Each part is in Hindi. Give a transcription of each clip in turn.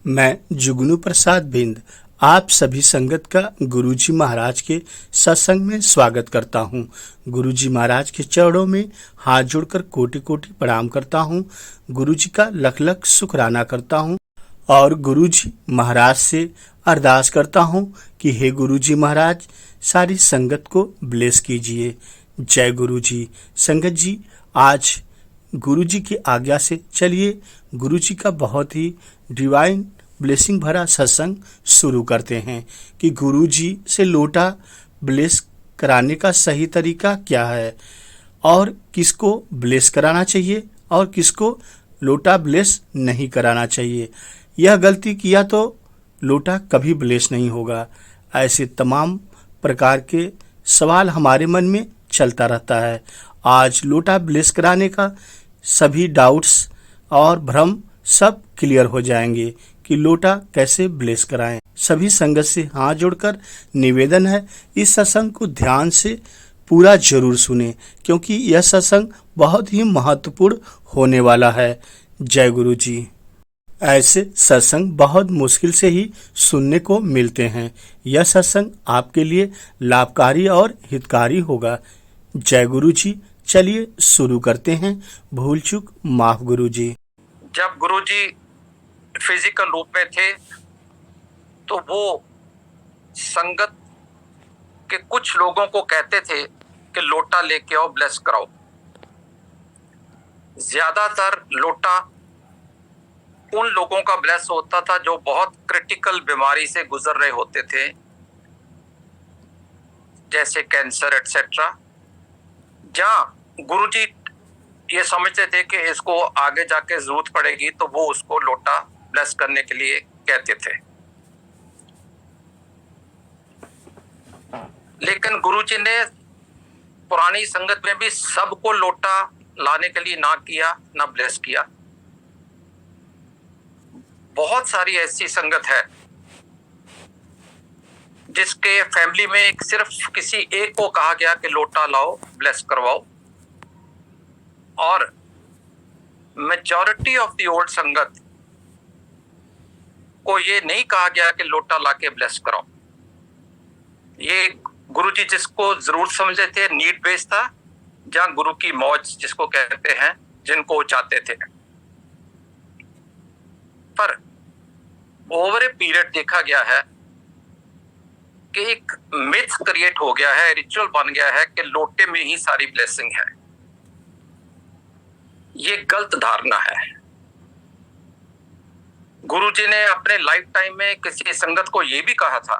मैं जुगनू प्रसाद बिंद आप सभी संगत का गुरुजी महाराज के सत्संग में स्वागत करता हूँ। गुरुजी महाराज के चरणों में हाथ जोड़कर कोटि कोटि प्रणाम करता हूँ। गुरुजी का लख लख शुक्राना करता हूँ और गुरुजी महाराज से अरदास करता हूँ कि हे गुरुजी महाराज सारी संगत को ब्लेस कीजिए। जय गुरुजी। संगत जी, आज गुरुजी की आज्ञा से चलिए गुरुजी का बहुत ही डिवाइन ब्लेसिंग भरा सत्संग शुरू करते हैं कि गुरुजी से लोटा ब्लेस कराने का सही तरीका क्या है और किसको ब्लेस कराना चाहिए और किसको लोटा ब्लेस नहीं कराना चाहिए। यह गलती किया तो लोटा कभी ब्लेस नहीं होगा। ऐसे तमाम प्रकार के सवाल हमारे मन में चलता रहता है। आज लोटा ब्लेस कराने का सभी डाउट्स और भ्रम सब क्लियर हो जाएंगे कि लोटा कैसे ब्लेस कराएं। सभी संगत से हाथ जोड़कर निवेदन है, इस सत्संग को ध्यान से पूरा जरूर सुने क्योंकि यह सत्संग बहुत ही महत्वपूर्ण होने वाला है। जय गुरु जी। ऐसे सत्संग बहुत मुश्किल से ही सुनने को मिलते हैं। यह सत्संग आपके लिए लाभकारी और हितकारी होगा। जय गुरु जी। चलिए शुरू करते हैं। भूल चूक माफ गुरु जी। जब गुरुजी फिजिकल रूप में थे तो वो संगत के कुछ लोगों को कहते थे कि लोटा लेके आओ, ब्लेस कराओ। ज्यादातर लोटा उन लोगों का ब्लेस होता था जो बहुत क्रिटिकल बीमारी से गुजर रहे होते थे, जैसे कैंसर एटसेट्रा, जहां गुरुजी ये समझते थे कि इसको आगे जाके जरूरत पड़ेगी तो वो उसको लोटा ब्लेस करने के लिए कहते थे। लेकिन गुरुजी ने पुरानी संगत में भी सबको लोटा लाने के लिए ना किया, ना ब्लेस किया। बहुत सारी ऐसी संगत है जिसके फैमिली में सिर्फ किसी एक को कहा गया कि लोटा लाओ, ब्लेस करवाओ, और मेजॉरिटी ऑफ द ओल्ड संगत को ये नहीं कहा गया कि लोटा लाके ब्लेस कराओ। ये गुरुजी जिसको जरूर समझते थे, नीड बेस्ड था, जहां गुरु की मौज जिसको कहते हैं, जिनको वो चाहते थे। पर ओवर ए पीरियड देखा गया है कि एक मिथ क्रिएट हो गया है, रिचुअल बन गया है कि लोटे में ही सारी ब्लेसिंग है। ये गलत धारणा है। गुरुजी ने अपने लाइफ टाइम में किसी संगत को यह भी कहा था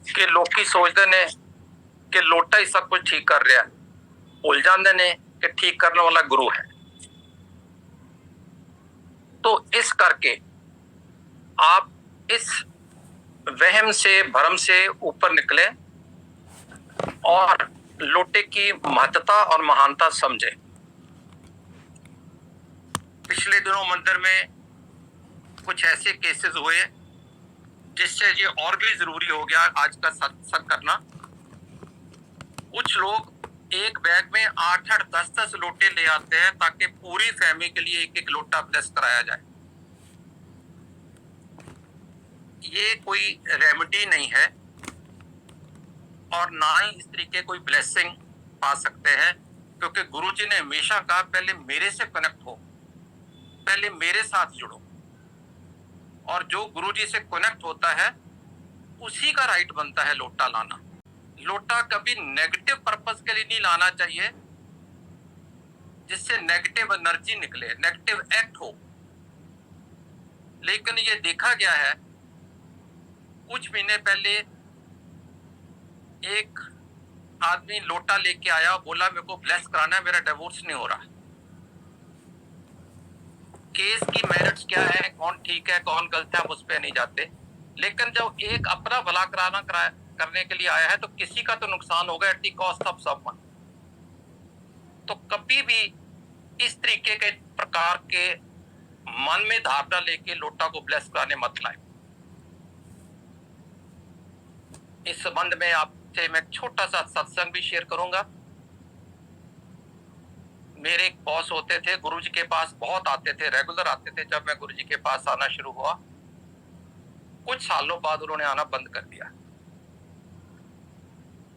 कि लोग की सोचते ने कि लोटा ही सब कुछ ठीक कर रहा है, भूल जाते ने कि ठीक करने वाला गुरु है। तो इस करके आप इस वहम से, भ्रम से ऊपर निकले और लोटे की महत्ता और महानता समझे। पिछले दिनों मंदिर में कुछ ऐसे केसेस हुए जिससे ये और भी जरूरी हो गया आज का सत्संग करना। कुछ लोग एक बैग में 8-8, 10-10 लोटे ले आते हैं ताकि पूरी फैमिली के लिए एक एक लोटा ब्लेस कराया जाए। ये कोई रेमेडी नहीं है और ना ही इस तरीके कोई ब्लेसिंग पा सकते हैं, क्योंकि गुरुजी ने हमेशा कहा पहले मेरे से कनेक्ट हो, पहले मेरे साथ जुड़ो, और जो गुरुजी से कनेक्ट होता है उसी का राइट बनता है लोटा लाना। लोटा कभी नेगेटिव पर्पस के लिए नहीं लाना चाहिए जिससे नेगेटिव एनर्जी निकले, नेगेटिव एक्ट हो। लेकिन ये देखा गया है, कुछ महीने पहले एक आदमी लोटा लेके आया, बोला मेरे को ब्लेस कराना है, मेरा डिवोर्स नहीं हो रहा। केस की मेरिट्स क्या है, कौन ठीक है कौन गलत है, हम उस पर नहीं जाते। लेकिन जब एक अपना भला करने के लिए आया है तो किसी का तो नुकसान होगा, at the cost of someone. तो कभी भी इस तरीके के प्रकार के मन में धारणा लेके लोटा को ब्लेस कराने मत लाए। इस संबंध में आपसे मैं छोटा सा सत्संग भी शेयर करूंगा। मेरे एक बॉस होते थे, गुरुजी के पास बहुत आते थे, रेगुलर आते थे। जब मैं गुरुजी के पास आना शुरू हुआ, कुछ सालों बाद उन्होंने आना बंद कर दिया।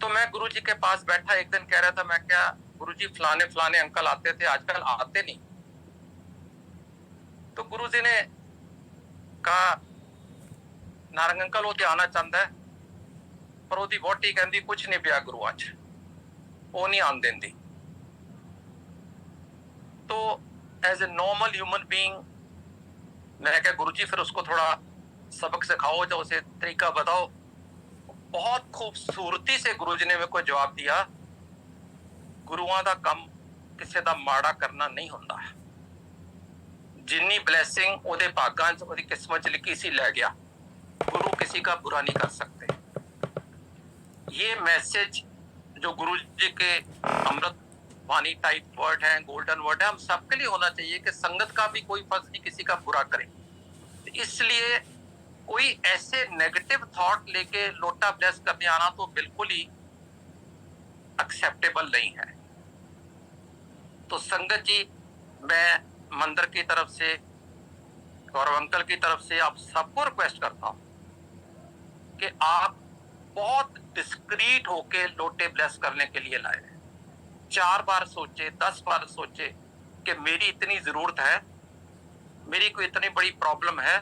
तो मैं गुरुजी के पास बैठा, एक दिन कह रहा था, मैं क्या गुरुजी फलाने फलाने अंकल आते थे, आजकल आते नहीं। तो गुरुजी ने कहा, नारंग अंकल वो तो आना चाहता है, पर ਉਹਦੀ ਵਹੁਟੀ ਕਹਿੰਦੀ ਕੁਝ ਨਹੀਂ ਪਿਆ ਗੁਰੂਆਂ 'ਚ, ਉਹ नहीं आन देंदी। तो as a normal human being मैं क्या गुरुजी फिर उसको थोड़ा सबक सिखाओ, जो उसे तरीका बताओ। बहुत खूबसूरती से गुरुजी ने मेरे को जवाब दिया, गुरुआं दा कम किसी दा माड़ा करना नहीं हुंदा। जिन्नी ब्लैसिंग ओदे भागां च ओदी किस्मत च लिखी सी लै गया, गुरु किसी का बुरा नहीं कर सकते। ये मैसेज जो गुरु जी के अमृत वाणी टाइप वर्ड है, गोल्डन वर्ड है, हम सबके लिए होना चाहिए कि संगत का भी कोई फर्ज नहीं किसी का बुरा करे। इसलिए कोई ऐसे नेगेटिव थॉट लेके लोटा ब्लेस करने आना तो बिल्कुल ही एक्सेप्टेबल नहीं है। तो संगत जी, मैं मंदिर की तरफ से, गौरव अंकल की तरफ से आप सबको रिक्वेस्ट करता हूं कि आप बहुत डिस्क्रीट होके लोटे ब्लेस करने के लिए लाए। 4 बार सोचे, 10 बार सोचे कि मेरी इतनी जरूरत है, मेरी कोई इतनी बड़ी प्रॉब्लम है,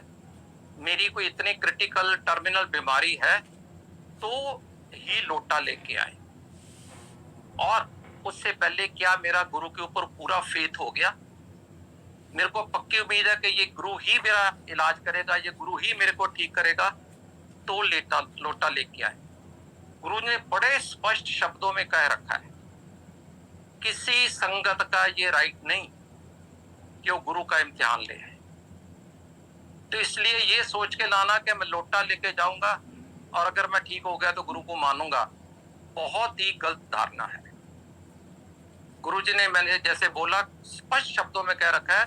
मेरी कोई इतनी क्रिटिकल टर्मिनल बीमारी है, तो ही लोटा लेके आए। और उससे पहले क्या मेरा गुरु के ऊपर पूरा फेथ हो गया, मेरे को पक्की उम्मीद है कि ये गुरु ही मेरा इलाज करेगा, ये गुरु ही मेरे को ठीक करेगा, तो लोटा लेके आए। गुरु ने बड़े स्पष्ट शब्दों में कह रखा है, किसी संगत का ये राइट नहीं कि वो गुरु का इम्तिहान ले। तो इसलिए ये सोच के लाना कि मैं लोटा लेके जाऊंगा और अगर मैं ठीक हो गया तो गुरु को मानूंगा, बहुत ही गलत धारणा है। गुरु जी ने, मैंने जैसे बोला, स्पष्ट शब्दों में कह रखा है,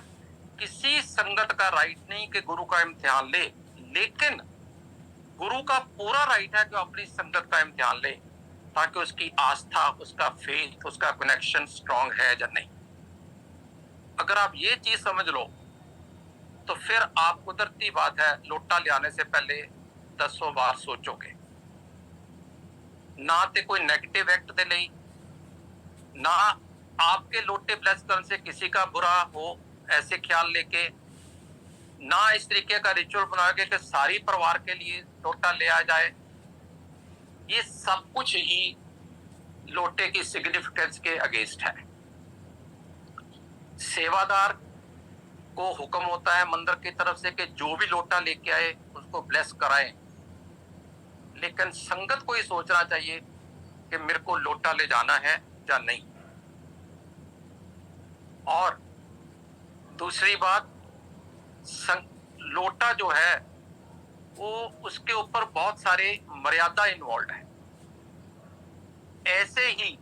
किसी संगत का राइट नहीं कि गुरु का इम्तिहान ले, लेकिन गुरु का पूरा राइट है कि अपनी संगत का इम्तिहान ले, ताकि उसकी आस्था, उसका फेथ, उसका कनेक्शन स्ट्रांग है या नहीं। अगर आप ये चीज समझ लो तो फिर आप कुदरती बात है लोटा ले आने से पहले 10 बार सोचोगे। ना तो कोई नेगेटिव एक्ट दे लई, ना आपके लोटे ब्लेस करने से किसी का बुरा हो ऐसे ख्याल लेके, ना इस तरीके का रिचुअल बनाओगे कि सारी परिवार के लिए लोटा ले आ जाए। ये सब कुछ ही लोटे की सिग्निफिकेंस के अगेंस्ट है। सेवादार को हुक्म होता है मंदिर की तरफ से कि जो भी लोटा लेके आए उसको ब्लेस कराएं, लेकिन संगत को ही सोचना चाहिए कि मेरे को लोटा ले जाना है या नहीं। और दूसरी बात, लोटा जो है वो, उसके ऊपर बहुत सारे मर्यादा इन्वॉल्व है। ऐसे ही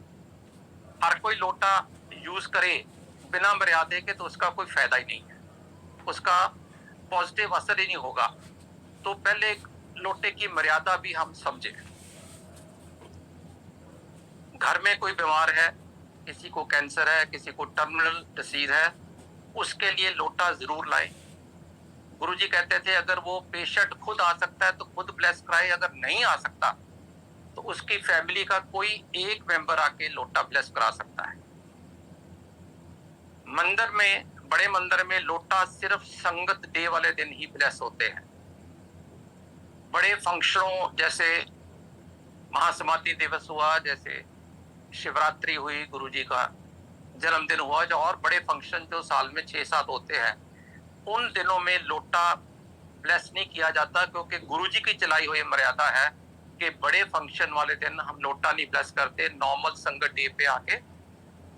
हर कोई लोटा यूज करे बिना मर्यादे के तो उसका कोई फायदा ही नहीं है, उसका पॉजिटिव असर ही नहीं होगा। तो पहले लोटे की मर्यादा भी हम समझे। घर में कोई बीमार है, किसी को कैंसर है, किसी को टर्मिनल डिसीज है, उसके लिए लोटा जरूर लाए। गुरुजी कहते थे अगर वो पेशेंट खुद आ सकता है तो खुद ब्लेस कराए, अगर नहीं आ सकता तो उसकी फैमिली का कोई एक मेंबर आके लोटा ब्लेस करा सकता है। मंदिर में, बड़े मंदिर में लोटा सिर्फ संगत डे वाले दिन ही ब्लेस होते हैं। बड़े फंक्शनों जैसे महासमाधि दिवस हुआ, जैसे शिवरात्रि हुई, गुरुजी का जन्मदिन हुआ, जो और बड़े फंक्शन जो साल में 6-7 होते हैं, उन दिनों में लोटा ब्लेस नहीं किया जाता, क्योंकि गुरुजी की चलाई हुई मर्यादा है कि बड़े फंक्शन वाले दिन हम लोटा नहीं ब्लेस करते, नॉर्मल संगत डे पे आके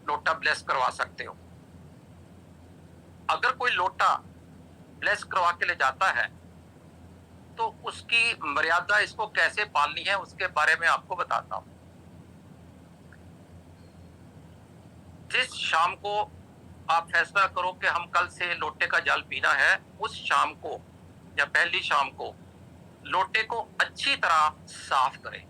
लोटा ब्लेस करवा सकते हो। अगर कोई लोटा ब्लेस करवा के ले जाता है तो उसकी मर्यादा इसको कैसे पालनी है उसके बारे में आपको बताता हूं। जिस शाम को आप फैसला करो कि हम कल से लोटे का जल पीना है, उस शाम को या पहली शाम को लोटे को अच्छी तरह साफ करें।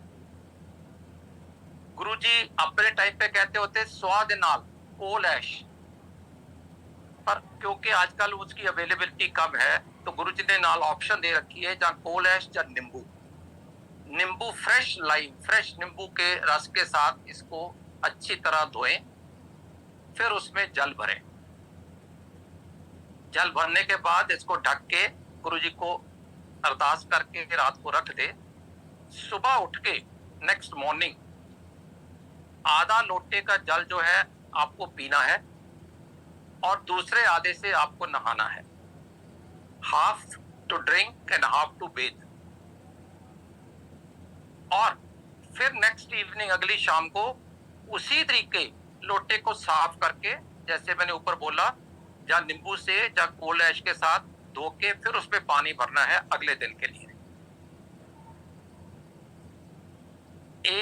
गुरुजी अपने टाइम पे कहते होते, स्वाद नाल ओल ऐश, पर क्योंकि आजकल उसकी अवेलेबिलिटी कम है तो गुरुजी ने नाल ऑप्शन दे रखी है जहाँ कोल ऐश या नींबू, नींबू फ्रेश लाइम, फ्रेश नींबू के रस के साथ इसको अच्छी तरह धोएं, फिर उसमें जल भरें। जल भरने के बाद इसको ढक के गुरुजी को अरदास करके रात को रख दे। सुबह उठ के नेक्स्ट मॉर्निंग आधा लोटे का जल जो है आपको पीना है और दूसरे आधे से आपको नहाना है। Half to drink and half to bathe. और फिर नेक्स्ट इवनिंग, अगली शाम को उसी तरीके लोटे को साफ करके, जैसे मैंने ऊपर बोला, या नींबू से या कोल ऐश के साथ धो के फिर उसमें पानी भरना है अगले दिन के लिए।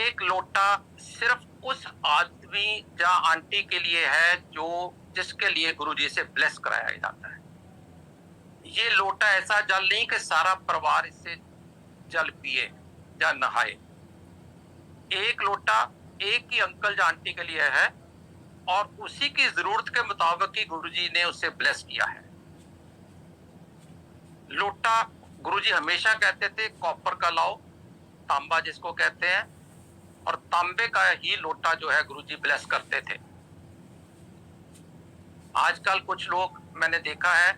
एक लोटा सिर्फ उस आदमी या आंटी के लिए है जो जिसके लिए गुरुजी से ब्लेस कराया जाता है। ये लोटा ऐसा जल नहीं कि सारा परिवार इससे जल पिए या नहाए। एक लोटा एक ही अंकल या आंटी के लिए है और उसी की जरूरत के मुताबिक ही गुरुजी ने उससे ब्लेस किया है। लोटा गुरुजी हमेशा कहते थे कॉपर का लाओ, तांबा जिसको कहते हैं, और तांबे का ही लोटा जो है गुरुजी ब्लेस करते थे। आजकल कुछ लोग मैंने देखा है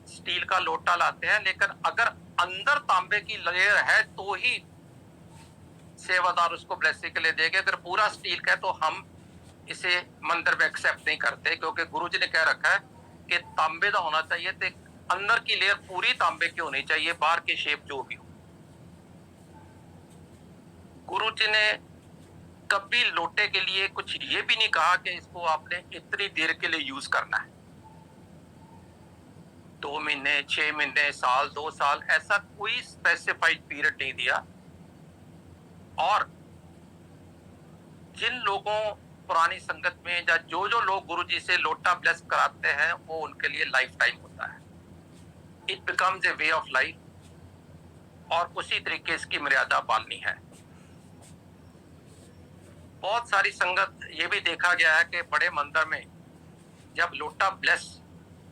स्टील का लोटा लाते हैं, लेकिन अगर अंदर तांबे की लेयर है तो ही सेवादार उसको ब्लेसिंग के लिए देंगे। अगर पूरा स्टील का है तो हम इसे मंदिर में एक्सेप्ट नहीं करते, क्योंकि गुरुजी ने कह रखा है कि तांबे का होना चाहिए तो अंदर की लेयर पूरी तांबे की होनी चाहिए, बाहर की शेप जो भी हो। गुरुजी ने कभी लोटे के लिए कुछ ये भी नहीं कहा कि इसको आपने इतनी देर के लिए यूज करना है, 2 महीने, 6 महीने, साल, 2 साल, ऐसा कोई स्पेसिफाइड पीरियड नहीं दिया। और जिन लोगों पुरानी संगत में या जो लोग गुरुजी से लोटा ब्लेस कराते हैं वो उनके लिए लाइफ टाइम होता है। It becomes a way of life और उसी तरीके इसकी मर्यादा पालनी है। बहुत सारी संगत ये भी देखा गया है कि बड़े मंदिर में जब लोटा ब्लेस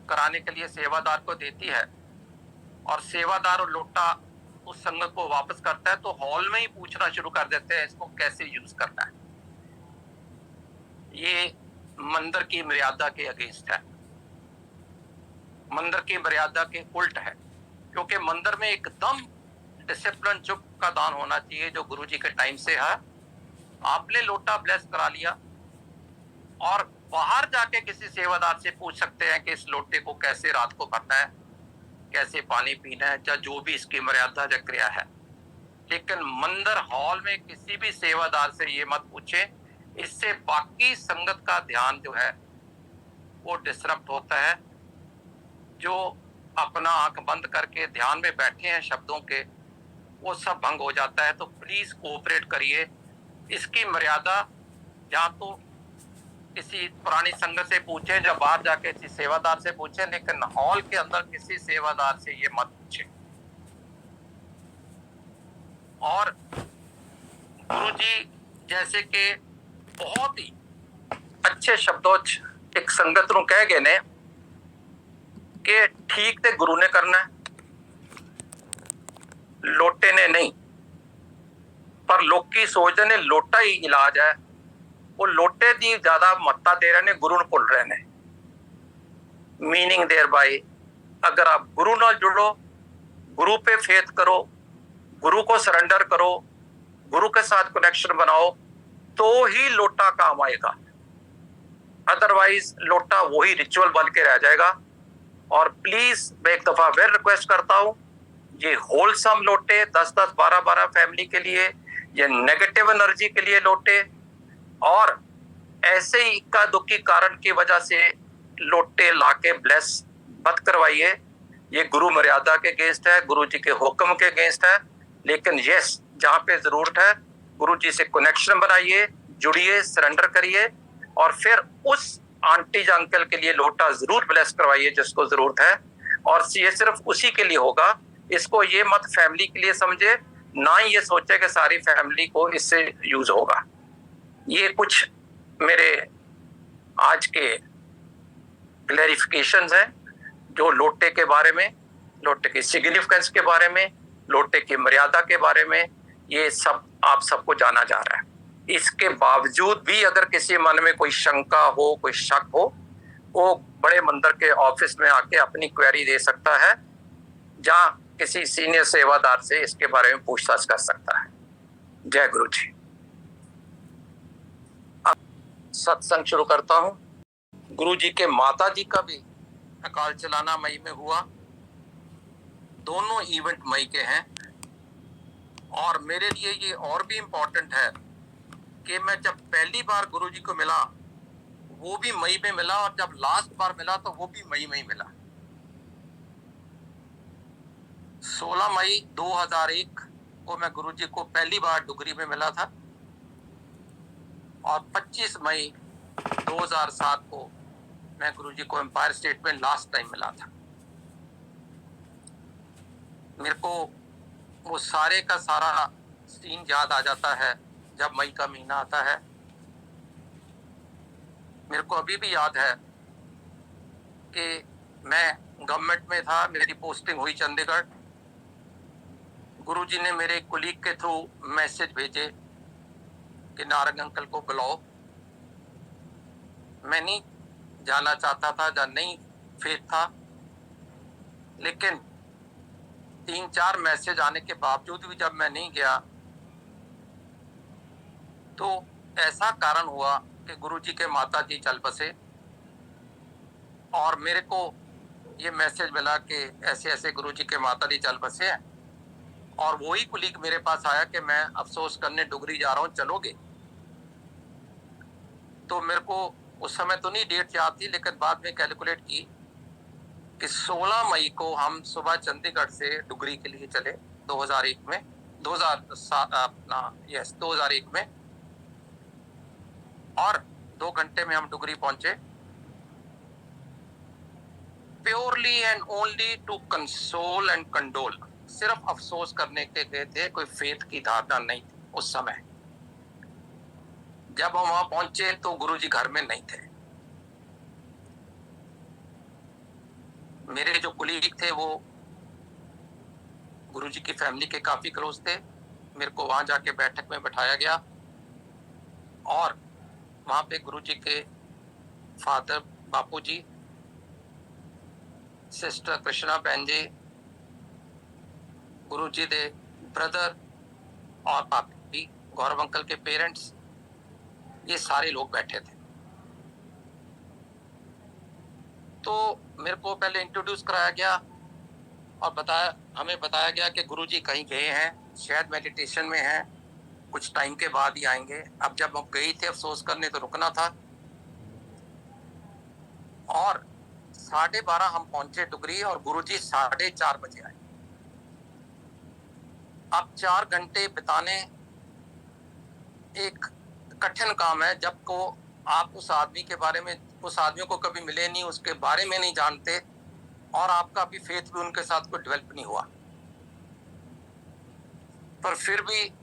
कराने के लिए सेवादार को देती है और सेवादार और लोटा उस संगत को वापस करता है तो हॉल में ही पूछना शुरू कर देते हैं इसको कैसे यूज करना है। ये मंदिर की मर्यादा के अगेंस्ट है, मंदिर की मर्यादा के उल्ट है, क्योंकि मंदिर में एकदम डिसिप्लिन चुप का दान होना चाहिए जो गुरुजी के टाइम से है। आपने लोटा ब्लेस करा लिया और बाहर जाके किसी सेवादार से पूछ सकते हैं कि इस लोटे को कैसे रात को भरना है, कैसे पानी पीना है, या जो भी इसकी मर्यादा या क्रिया है। लेकिन मंदिर हॉल में किसी भी सेवादार से ये मत पूछे, इससे बाकी संगत का ध्यान जो है वो डिस्टर्ब होता है। जो अपना आंख बंद करके ध्यान में बैठे हैं शब्दों के, वो सब भंग हो जाता है। तो प्लीज कोऑपरेट करिए। इसकी मर्यादा या तो किसी पुरानी संगत से पूछे, जब बाहर जाके किसी सेवादार से पूछे, लेकिन हॉल के अंदर किसी सेवादार से ये मत पूछे। और गुरुजी जैसे कि बहुत ही अच्छे शब्दों एक संगत ਨੂੰ कह गए ने कि ठीक ते गुरु ने करना है, लोटे ने नहीं। पर लोकी सोचते ने लोटा ही इलाज है, वो लोटे की ज्यादा महत्ता दे रहे ने, गुरु ਨੂੰ भुल रहे ने। मीनिंग देयर बाय, अगर आप गुरु नाल जुड़ो, गुरु पे फेथ करो, गुरु को सरेंडर करो, गुरु के साथ कनेक्शन बनाओ, तो ही लोटा काम आएगा। अदरवाइज लोटा वही रिचुअल बन के रह जाएगा। और प्लीज मैं एक दफा फिर रिक्वेस्ट करता हूं, ये होलसम लोटे 10-10, 12-12 फैमिली के लिए, ये नेगेटिव एनर्जी के लिए लोटे, और ऐसे ही इक्का दुक्की कारण की वजह से लोटे लाके ब्लेस मत करवाइए। ये गुरु मर्यादा के अगेंस्ट है, गुरु जी के हुक्म के अगेंस्ट है। लेकिन यस, जहाँ पे जरूरत है गुरु जी से कनेक्शन बनाइए, जुड़िए, सरेंडर करिए, और फिर उस आंटी या अंकल के लिए लोटा जरूर ब्लेस करवाइए जिसको जरूरत है। और ये सिर्फ उसी के लिए होगा। इसको ये मत फैमिली के लिए समझे, ना ही ये सोचे कि सारी फैमिली को इससे यूज होगा। ये कुछ मेरे आज के क्लैरिफिकेशंस हैं जो लोटे के बारे में, लोटे की सिग्निफिकेंस के बारे में, लोटे की मर्यादा के बारे में, ये सब आप सबको जाना जा रहा है। इसके बावजूद भी अगर किसी मन में कोई शंका हो, कोई शक हो, वो बड़े मंदिर के ऑफिस में आके अपनी क्वेरी दे सकता है, जहां किसी सीनियर सेवादार से इसके बारे में पूछताछ कर सकता है। जय गुरु जी। अब सत्संग शुरू करता हूं। गुरु जी के माता जी का भी अकाल चलाना मई में हुआ। दोनों इवेंट मई के हैं और मेरे लिए ये और भी इम्पोर्टेंट है कि मैं जब पहली बार गुरु जी को मिला वो भी मई में मिला, और जब लास्ट बार मिला तो वो भी मई में ही मिला। 16 मई 2001 को मैं गुरु जी को पहली बार डुगरी में मिला था और 25 मई 2007 को मैं गुरु जी को एम्पायर स्टेट में लास्ट टाइम मिला था। मेरे को वो सारे का सारा सीन याद आ जाता है जब मई का महीना आता है। मेरे को अभी भी याद है कि मैं गवर्नमेंट में था, मेरी पोस्टिंग हुई चंडीगढ़। गुरुजी ने मेरे कुलीग के थ्रू मैसेज भेजे कि नारंग अंकल को बुलाओ। मैं नहीं जाना चाहता था, या नहीं फेथ था, लेकिन 3-4 मैसेज आने के बावजूद भी जब मैं नहीं गया तो ऐसा कारण हुआ कि गुरुजी के माता जी चल बसे और मेरे को ये मैसेज मिला कि ऐसे ऐसे गुरुजी के माता जी चल बसे हैं। और वही कुलीग मेरे पास आया कि मैं अफसोस करने डुगरी जा रहा हूँ, चलोगे? तो मेरे को उस समय तो नहीं डेट याद थी, लेकिन बाद में कैलकुलेट की कि 16 मई को हम सुबह चंडीगढ़ से डुगरी के लिए चले 2001 में, 2001 में, और 2 घंटे में हम डुगरी पहुंचे। Purely and only to console and condole, सिर्फ अफसोस करने के गए थे, कोई फेथ की धारणा नहीं थी उस समय। जब हम वहां पहुंचे तो गुरुजी घर में नहीं थे। मेरे जो कुलीग थे वो गुरुजी की फैमिली के काफी क्लोज थे। मेरे को वहां जाके बैठक में बैठाया गया और वहां पे गुरुजी के फादर बापू जी, सिस्टर कृष्णा बहन जी, गुरुजी दे ब्रदर और पापी गौरव अंकल के पेरेंट्स, ये सारे लोग बैठे थे। तो मेरे को पहले इंट्रोड्यूस कराया गया और हमें बताया गया कि गुरुजी कहीं गए हैं, शायद मेडिटेशन में हैं, कुछ टाइम के बाद ही आएंगे। अब जब हम गए थे अफसोस करने तो रुकना था, और 12:30 हम पहुंचे डुगरी और गुरुजी 4:30 बजे आए। अब 4 घंटे बिताने एक कठिन काम है, जब को आप उस आदमी के बारे में, उस आदमी को कभी मिले नहीं, उसके बारे में नहीं जानते, और आपका अभी फेथ भी उनके साथ कोई डेवलप नहीं हुआ। पर फिर भी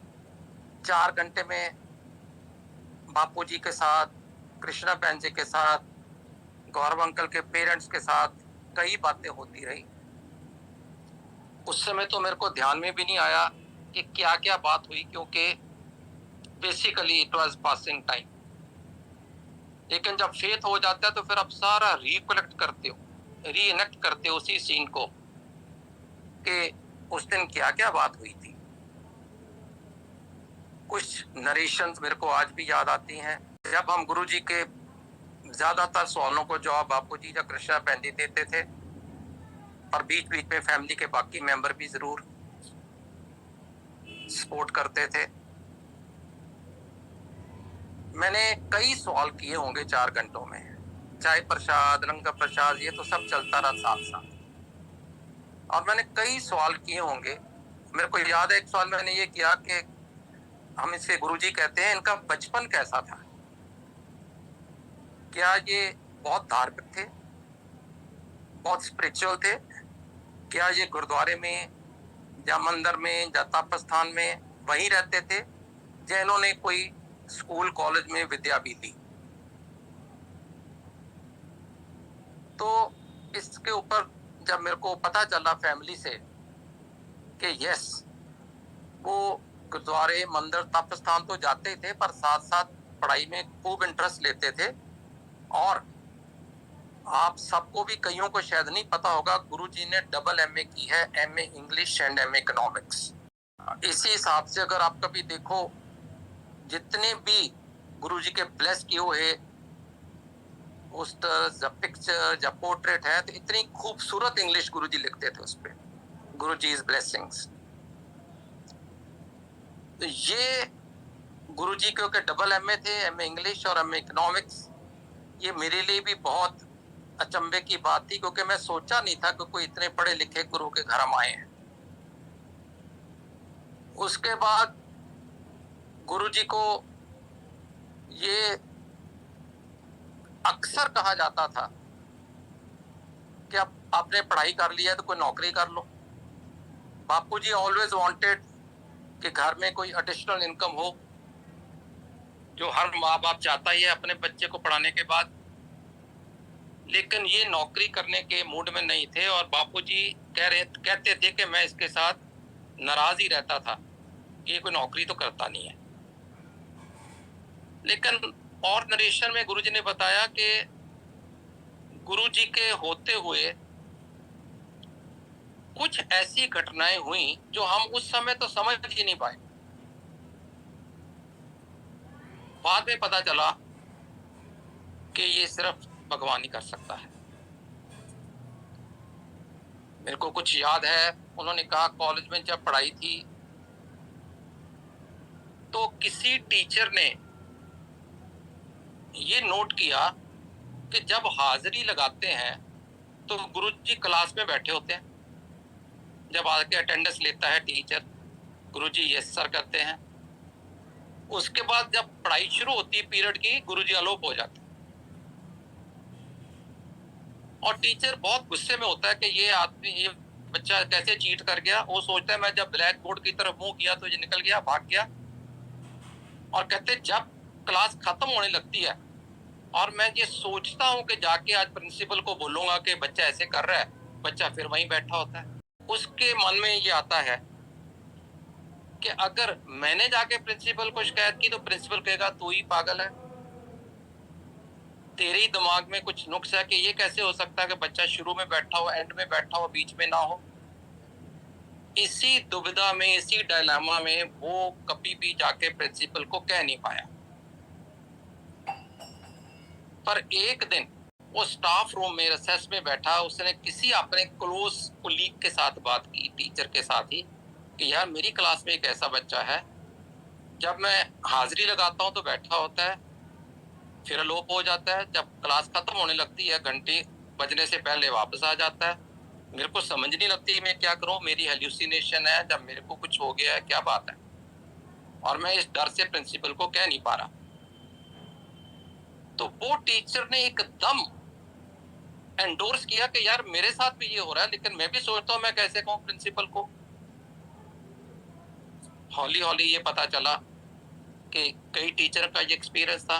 4 घंटे में बापू जी के साथ, कृष्णा बहन जी के साथ, गौरव अंकल के पेरेंट्स के साथ कई बातें होती रही। उस समय तो मेरे को ध्यान में भी नहीं आया कि क्या क्या बात हुई, क्योंकि basically it was passing time. लेकिन जब फेथ हो जाता है तो फिर आप सारा रिकलेक्ट करते हो, रीइनेक्ट करते हो उसी सीन को कि उस दिन क्या क्या बात हुई थी। कुछ नरेशंस मेरे को आज भी याद आती हैं। जब हम गुरुजी के ज्यादातर सवालों को जवाब बापू जी या कृष्णा बहन जी देते थे, और बीच बीच में फैमिली के बाकी मेंबर भी जरूर सपोर्ट करते थे। मैंने कई सवाल किए होंगे 4 घंटों में, चाय प्रसाद, लंगर प्रसाद, ये तो सब चलता रहा साथ साथ, और मैंने कई सवाल किए होंगे। मेरे को याद है एक सवाल मैंने ये किया कि हम इसे गुरुजी कहते हैं, इनका बचपन कैसा था? क्या ये बहुत धार्मिक थे, बहुत स्पिरिचुअल थे? क्या ये गुरुद्वारे में या मंदिर में या तपस्थान में वहीं रहते थे, या इन्होंने कोई स्कूल कॉलेज में विद्या भी ली? तो उसके ऊपर जब मेरे को पता चला फैमिली से कि यस, वो गुरुद्वारे, मंदिर, तप स्थान तो जाते थे पर साथ साथ पढ़ाई में खूब इंटरेस्ट लेते थे। और आप सबको भी, कईयों को शायद नहीं पता होगा, गुरुजी ने डबल एमए की है, MA English and MA economics. इसी हिसाब से अगर आप कभी देखो, जितने भी गुरुजी के ब्लेस किए हुए पोस्टर्स या पिक्चर या पोर्ट्रेट है, तो इतनी खूबसूरत इंग्लिश गुरुजी लिखते थे उस पे, गुरुजीज ब्लेसिंग्स। तो ये गुरुजी क्योंकि डबल एमए थे, एमए इंग्लिश और एमए इकोनॉमिक्स, ये मेरे लिए भी बहुत अचंभे की बात थी, क्योंकि मैं सोचा नहीं था कि कोई इतने पढ़े लिखे गुरु के घर हम आए हैं। उसके बाद गुरुजी को ये अक्सर कहा जाता था कि अब आपने पढ़ाई कर लिया है तो कोई नौकरी कर लो। बापूजी ऑलवेज वांटेड कि घर में कोई एडिशनल इनकम हो, जो हर माँ बाप चाहता ही है अपने बच्चे को पढ़ाने के बाद। लेकिन ये नौकरी करने के मूड में नहीं थे, और बापूजी कहते थे कि मैं इसके साथ नाराज ही रहता था कि ये कोई नौकरी तो करता नहीं है। लेकिन और नरेशन में गुरुजी ने बताया कि गुरुजी के होते हुए कुछ ऐसी घटनाएं हुई जो हम उस समय तो समझ ही नहीं पाए। बाद में पता चला कि ये सिर्फ भगवान ही कर सकता है। मेरे को कुछ याद है, उन्होंने कहा कॉलेज में जब पढ़ाई थी तो किसी टीचर ने ये नोट किया कि जब हाजिरी लगाते हैं तो गुरुजी क्लास में बैठे होते हैं। जब आके अटेंडेंस लेता है टीचर, गुरुजी यस सर करते हैं। उसके बाद जब पढ़ाई शुरू होती है पीरियड की, गुरुजी अलोप हो जाते हैं और टीचर बहुत गुस्से में होता है कि ये आदमी, ये बच्चा कैसे चीट कर गया। वो सोचता है मैं जब ब्लैक बोर्ड की तरफ मुंह किया तो ये निकल गया, भाग गया। और कहते जब क्लास खत्म होने लगती है और मैं ये सोचता हूँ कि जाके आज प्रिंसिपल को बोलूंगा कि बच्चा ऐसे कर रहा है, बच्चा फिर वहीं बैठा होता है। उसके मन में ये आता है कि अगर मैंने जाके प्रिंसिपल को शिकायत की तो प्रिंसिपल कहेगा तू ही पागल है, तेरे ही दिमाग में कुछ नुक्स है कि ये कैसे हो सकता है कि बच्चा शुरू में बैठा हो, एंड में बैठा हो, बीच में ना हो। इसी दुविधा में, इसी डायलामा में वो कभी भी जाके प्रिंसिपल को कह नहीं पाया। पर एक दिन वो स्टाफ रूम में रिसेस में बैठा, उसने किसी अपने क्लोज कोलीग के साथ बात की, टीचर के साथ ही, कि यार मेरी क्लास में एक ऐसा बच्चा है, जब मैं हाजिरी लगाता हूँ तो बैठा होता है, फिर अलोप हो जाता है, जब क्लास खत्म होने लगती है घंटी बजने से पहले वापस आ जाता है। मेरे को समझ नहीं लगती मैं क्या करूं, मेरी हेल्यूसिनेशन है, जब मेरे को कुछ हो गया है, क्या बात है। और मैं इस डर से प्रिंसिपल को कह नहीं पा रहा। तो वो टीचर ने एकदम एंडोर्स किया कि यार मेरे साथ भी ये हो रहा है, लेकिन मैं भी सोचता हूँ मैं कैसे कहूँ प्रिंसिपल को। हौली हौली ये पता चला कि कई टीचर का ये एक्सपीरियंस था।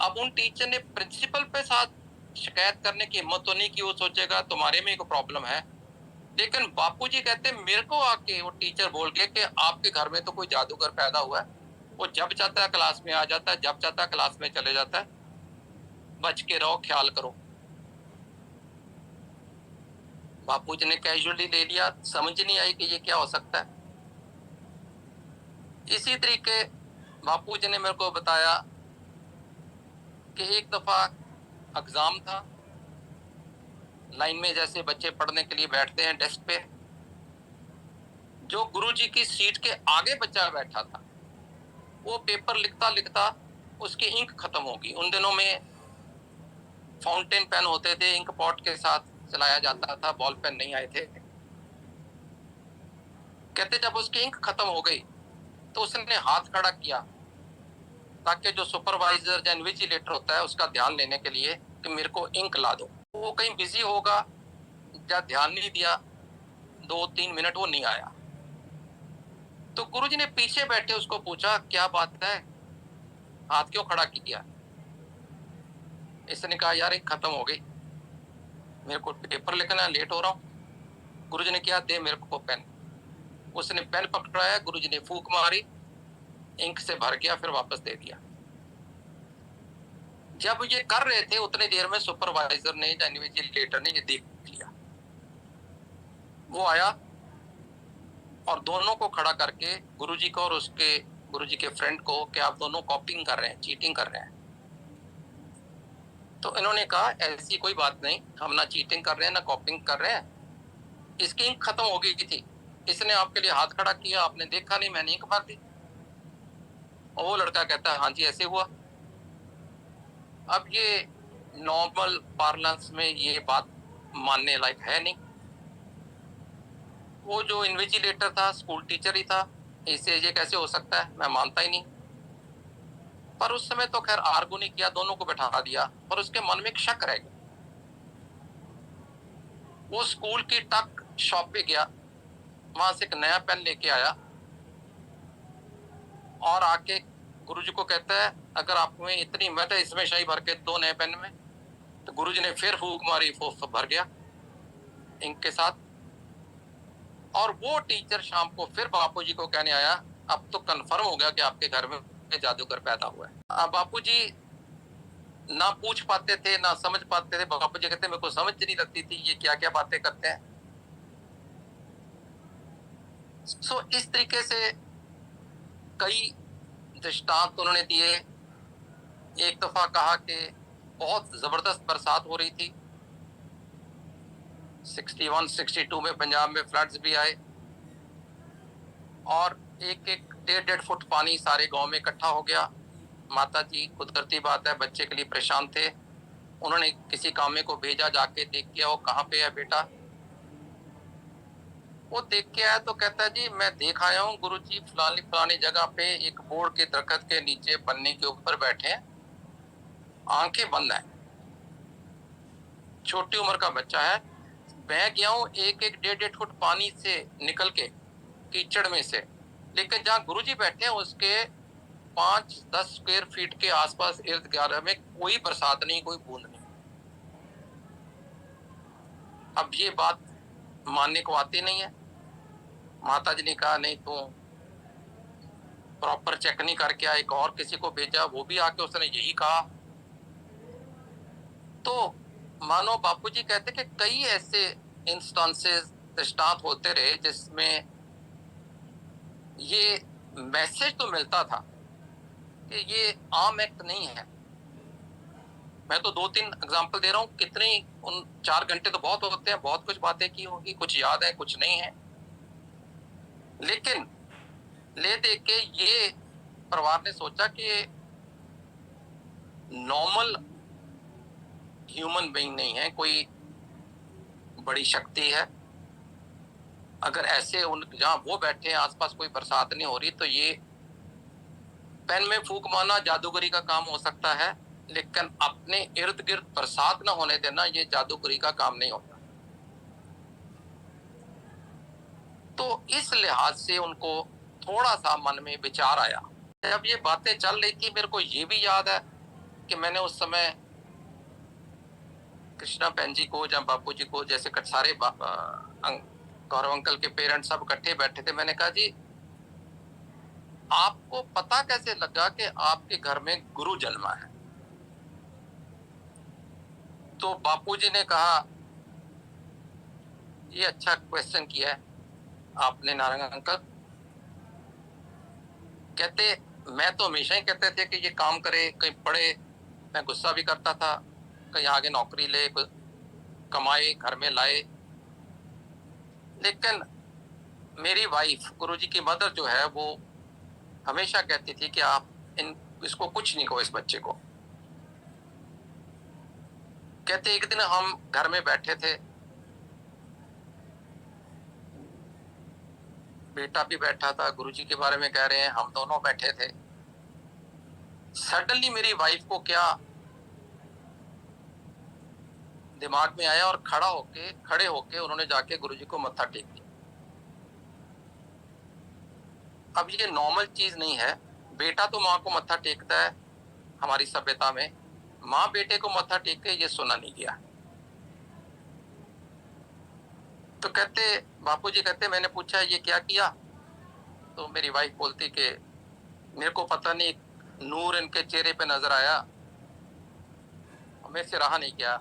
अब उन टीचर ने प्रिंसिपल पे साथ शिकायत करने की हिम्मत तो नहीं की, वो सोचेगा तुम्हारे में कोई प्रॉब्लम है। लेकिन बापूजी कहते मेरे को आके वो टीचर बोल के कि आपके घर में तो कोई जादूगर पैदा हुआ है, वो जब चाहता है क्लास में आ जाता है, जब चाहता है क्लास में चले जाता है, बच के रहो, ख्याल करो। बापूजी ने कैजुअली ले लिया, समझ नहीं आई कि ये क्या हो सकता है। इसी तरीके बापूजी ने मेरे को बताया कि एक दफा एग्जाम था, लाइन में जैसे बच्चे पढ़ने के लिए बैठते हैं डेस्क पे, जो गुरुजी की सीट के आगे बच्चा बैठा था, वो पेपर लिखता लिखता उसकी इंक खत्म हो गई। उन दिनों में फाउंटेन पेन होते थे, इंक पॉट के साथ चलाया जाता था, बॉल पेन नहीं आए थे। कहते जब उसकी इंक खत्म हो गई तो उसने हाथ खड़ा किया ताकि जो सुपरवाइजर या इन्विजिलेटर होता है उसका ध्यान लेने के लिए कि मेरे को इंक ला दो। वो कहीं बिजी होगा या ध्यान नहीं दिया, 2-3 मिनट वो नहीं आया। तो गुरुजी ने पीछे बैठे उसको पूछा क्या बात है, हाथ क्यों खड़ा किया। इसने कहा यार इंक खत्म हो गई। मेरे को पेपर लिखना है, लेट हो रहा हूँ। गुरुजी ने क्या, दे मेरे को पेन। उसने पेन पकड़ाया, गुरुजी ने फूंक मारी, इंक से भर गया, फिर वापस दे दिया। जब ये कर रहे थे उतनी देर में सुपरवाइजर ने या इन्विजिलेटर ने ये देख लिया। वो आया और दोनों को खड़ा करके, गुरुजी को और उसके गुरुजी के फ्रेंड को, कि आप दोनों कॉपिंग कर रहे हैं, चीटिंग कर रहे हैं। तो इन्होंने कहा ऐसी कोई बात नहीं, हम ना चीटिंग कर रहे हैं ना कॉपिंग कर रहे हैं, इसकी इंक खत्म हो गई थी, इसने आपके लिए हाथ खड़ा किया, आपने देखा नहीं, मैंने इंक भर दी। और वो लड़का कहता है हाँ जी ऐसे हुआ। अब ये नॉर्मल पार्लेंस में ये बात मानने लायक है नहीं। वो जो इन्विजिलेटर था स्कूल टीचर ही था, इससे ये कैसे हो सकता है, मैं मानता ही नहीं। पर उस समय तो खैर आर्गू नहीं किया, दोनों को बैठा दिया, पर उसके मन में एक शक रह गया। वो स्कूल की टक शॉप पे गया, वहां से एक नया पेन लेके आया और आके गुरुजी को कहता है अगर आप में इतनी हिम्मत है इसमें शाही भर के दो नए पेन में। तो गुरुजी ने फिर फूंक मारी, वो भर गया इंक के साथ। और वो टीचर शाम को फिर बापूजी को कहने आया, अब तो कंफर्म हो गया कि आपके घर में जादूगर पैदा हुआ है। बापूजी ना पूछ पाते थे ना समझ पाते थे। बापूजी कहते मेरे को समझ नहीं लगती थी ये क्या क्या बातें करते हैं। सो इस तरीके से कई दृष्टांत उन्होंने दिए। एक दफा कहा कि बहुत जबरदस्त बरसात हो रही थी, 61 62 में पंजाब में फ्लड्स भी आए और एक एक 1.5 फुट पानी सारे गांव में इकट्ठा हो गया। माता जी कुदरती बात है बच्चे के लिए परेशान थे, उन्होंने किसी कामे को भेजा, जाके देख के आओ कहाँ पे है बेटा। वो देख के आया तो कहता है जी मैं देख आया हूँ गुरुजी, फलानी फलानी जगह पे एक बोर्ड के दरख्त के नीचे पन्नी के ऊपर बैठे हैं, आंखें बंद है, छोटी उम्र का बच्चा है। मैं गया हूँ एक एक 1.5 फुट पानी से निकल के कीचड़ में से, लेकिन जहाँ गुरुजी बैठे हैं उसके 5-10 स्क्वायर फीट के आसपास इर्द गिर्द में कोई बरसात नहीं, कोई बूंद नहीं। अब ये बात मानने को आती नहीं है। माता जी ने कहा नहीं तू प्रॉपर चेक नहीं करके आया, एक और किसी को भेजा, वो भी आके उसने यही कहा। तो मानो बापूजी कहते कि कई ऐसे इंस्टांसेस दृष्टांत होते रहे जिसमें ये मैसेज तो मिलता था कि ये आम एक्ट नहीं है। मैं तो 2-3 एग्जांपल दे रहा हूँ, कितने उन 4 घंटे तो बहुत होते हैं, बहुत कुछ बातें की होगी, कुछ याद है कुछ नहीं है। लेकिन ले देख के ये परिवार ने सोचा कि नॉर्मल ह्यूमन बीइंग नहीं है, कोई बड़ी शक्ति है। अगर ऐसे उन जहां वो बैठे हैं आसपास कोई बरसात नहीं हो रही, तो ये पेन में फूंक मारना जादूगरी का काम हो सकता है, लेकिन अपने इर्द गिर्द बरसात न होने देना ये जादूगरी का काम नहीं होता। तो इस लिहाज से उनको थोड़ा सा मन में विचार आया। जब ये बातें चल रही थी मेरे को ये भी याद है कि मैंने उस समय कृष्णा बहन जी को या बापू जी को, जैसे सारे गौरव अंकल के पेरेंट्स सब इकट्ठे बैठे थे, मैंने कहा जी आपको पता कैसे लगा कि आपके घर में गुरु जन्मा है। तो बापूजी ने कहा ये अच्छा क्वेश्चन किया है आपने नारायण अंकल। कहते मैं तो हमेशा ही कहते थे कि ये काम करे, कहीं पढ़े, मैं गुस्सा भी करता था, कहीं आगे नौकरी ले, कमाए, घर में लाए। लेकिन मेरी वाइफ गुरुजी की मदर जो है वो हमेशा कहती थी कि आप इसको कुछ नहीं कहो, इस बच्चे को। कहते एक दिन हम घर में बैठे थे, बेटा भी बैठा था, गुरुजी के बारे में कह रहे हैं, हम दोनों बैठे थे। सडनली मेरी वाइफ को क्या दिमाग में आया और खड़े होके उन्होंने जाके गुरुजी को मत्था टेक दिया। अब ये नॉर्मल चीज नहीं है, बेटा तो माँ को मत्था टेकता है, हमारी सभ्यता में माँ बेटे को मत्था टेक के ये सुना नहीं गया। तो कहते, बापूजी कहते मैंने पूछा ये क्या किया? तो मेरी वाइफ बोलती कि मेरे को पता नहीं, नूर इनके चेहरे पे नजर आया, मेरे से रहा नहीं गया,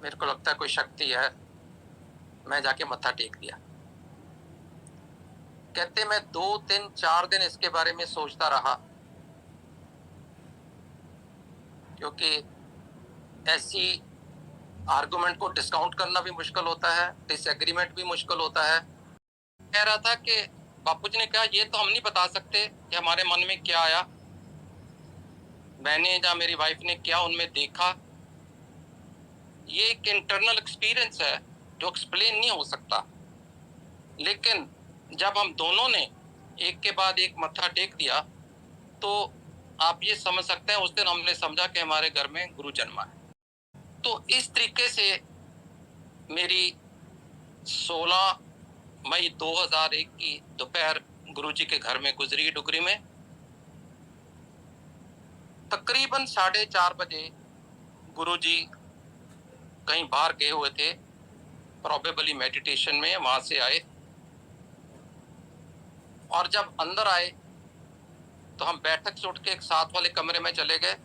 मेरे को लगता है कोई शक्ति है, मैं जाके मत्था टेक दिया। कहते मैं 2 3 4 दिन इसके बारे में सोचता रहा, क्योंकि ऐसी आर्गुमेंट को डिस्काउंट करना भी मुश्किल होता है, डिसएग्रीमेंट भी मुश्किल होता है। कह रहा था कि बापूजी ने कहा ये तो हम नहीं बता सकते कि हमारे मन में क्या आया, मैंने या मेरी वाइफ ने क्या उनमें देखा, ये एक इंटरनल एक्सपीरियंस है जो एक्सप्लेन नहीं हो सकता। लेकिन जब हम दोनों ने एक के बाद एक मत्था टेक दिया तो आप ये समझ सकते हैं उस दिन हमने समझा कि हमारे घर में गुरु जन्मा है। तो इस तरीके से मेरी 16 मई 2001 की दोपहर गुरुजी के घर में गुजरी डुगरी में। तकरीबन 4:30 बजे गुरुजी कहीं बाहर गए हुए थे, प्रोबेबली मेडिटेशन में, वहां से आए और जब अंदर आए तो हम बैठक से उठ के एक साथ वाले कमरे में चले गए।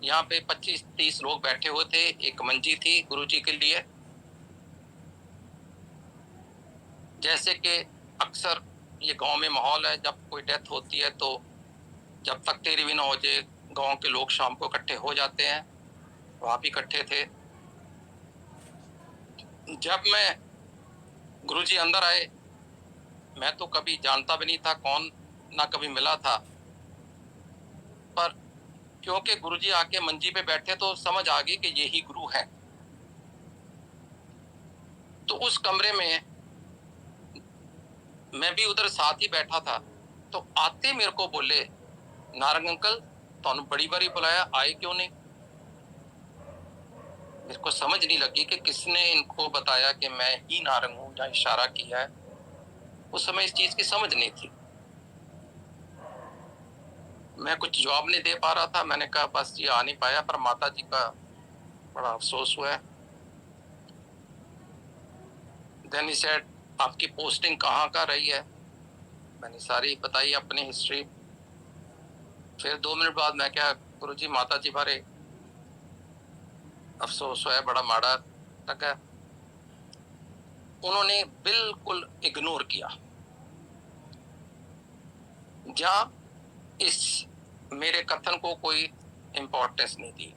यहाँ पे 25-30 लोग बैठे हुए थे, एक मंजी थी गुरुजी के लिए। जैसे कि अक्सर ये गांव में माहौल है, जब कोई डेथ होती है तो जब तक तेरी भी ना हो जाए गांव के लोग शाम को इकट्ठे हो जाते हैं, वहां भी इकट्ठे थे। जब मैं गुरुजी अंदर आए, मैं तो कभी जानता भी नहीं था कौन, ना कभी मिला था, पर क्योंकि गुरुजी आके मंजी पे बैठे तो समझ आ गई कि यही गुरु है। तो उस कमरे में मैं भी उधर साथ ही बैठा था। तो आते मेरे को बोले, नारंग अंकल तो बड़ी बारी बुलाया, आए क्यों नहीं? मेरे को समझ नहीं लगी कि किसने इनको बताया कि मैं ही नारंग हूं या इशारा किया है। उस समय इस चीज की समझ नहीं थी, मैं कुछ जवाब नहीं दे पा रहा था। मैंने कहा बस ये आ नहीं पाया, पर माता जी का बड़ा अफसोस हुआ है। देन ही सेड आपकी पोस्टिंग कहाँ का रही है? मैंने सारी बताई अपनी हिस्ट्री। फिर 2 मिनट बाद मैं क्या, गुरुजी माता जी बारे अफसोस हुआ है, बड़ा माड़ा लगा। उन्होंने बिल्कुल इग्नोर किया, जहां इस मेरे कथन को कोई इंपॉर्टेंस नहीं दी।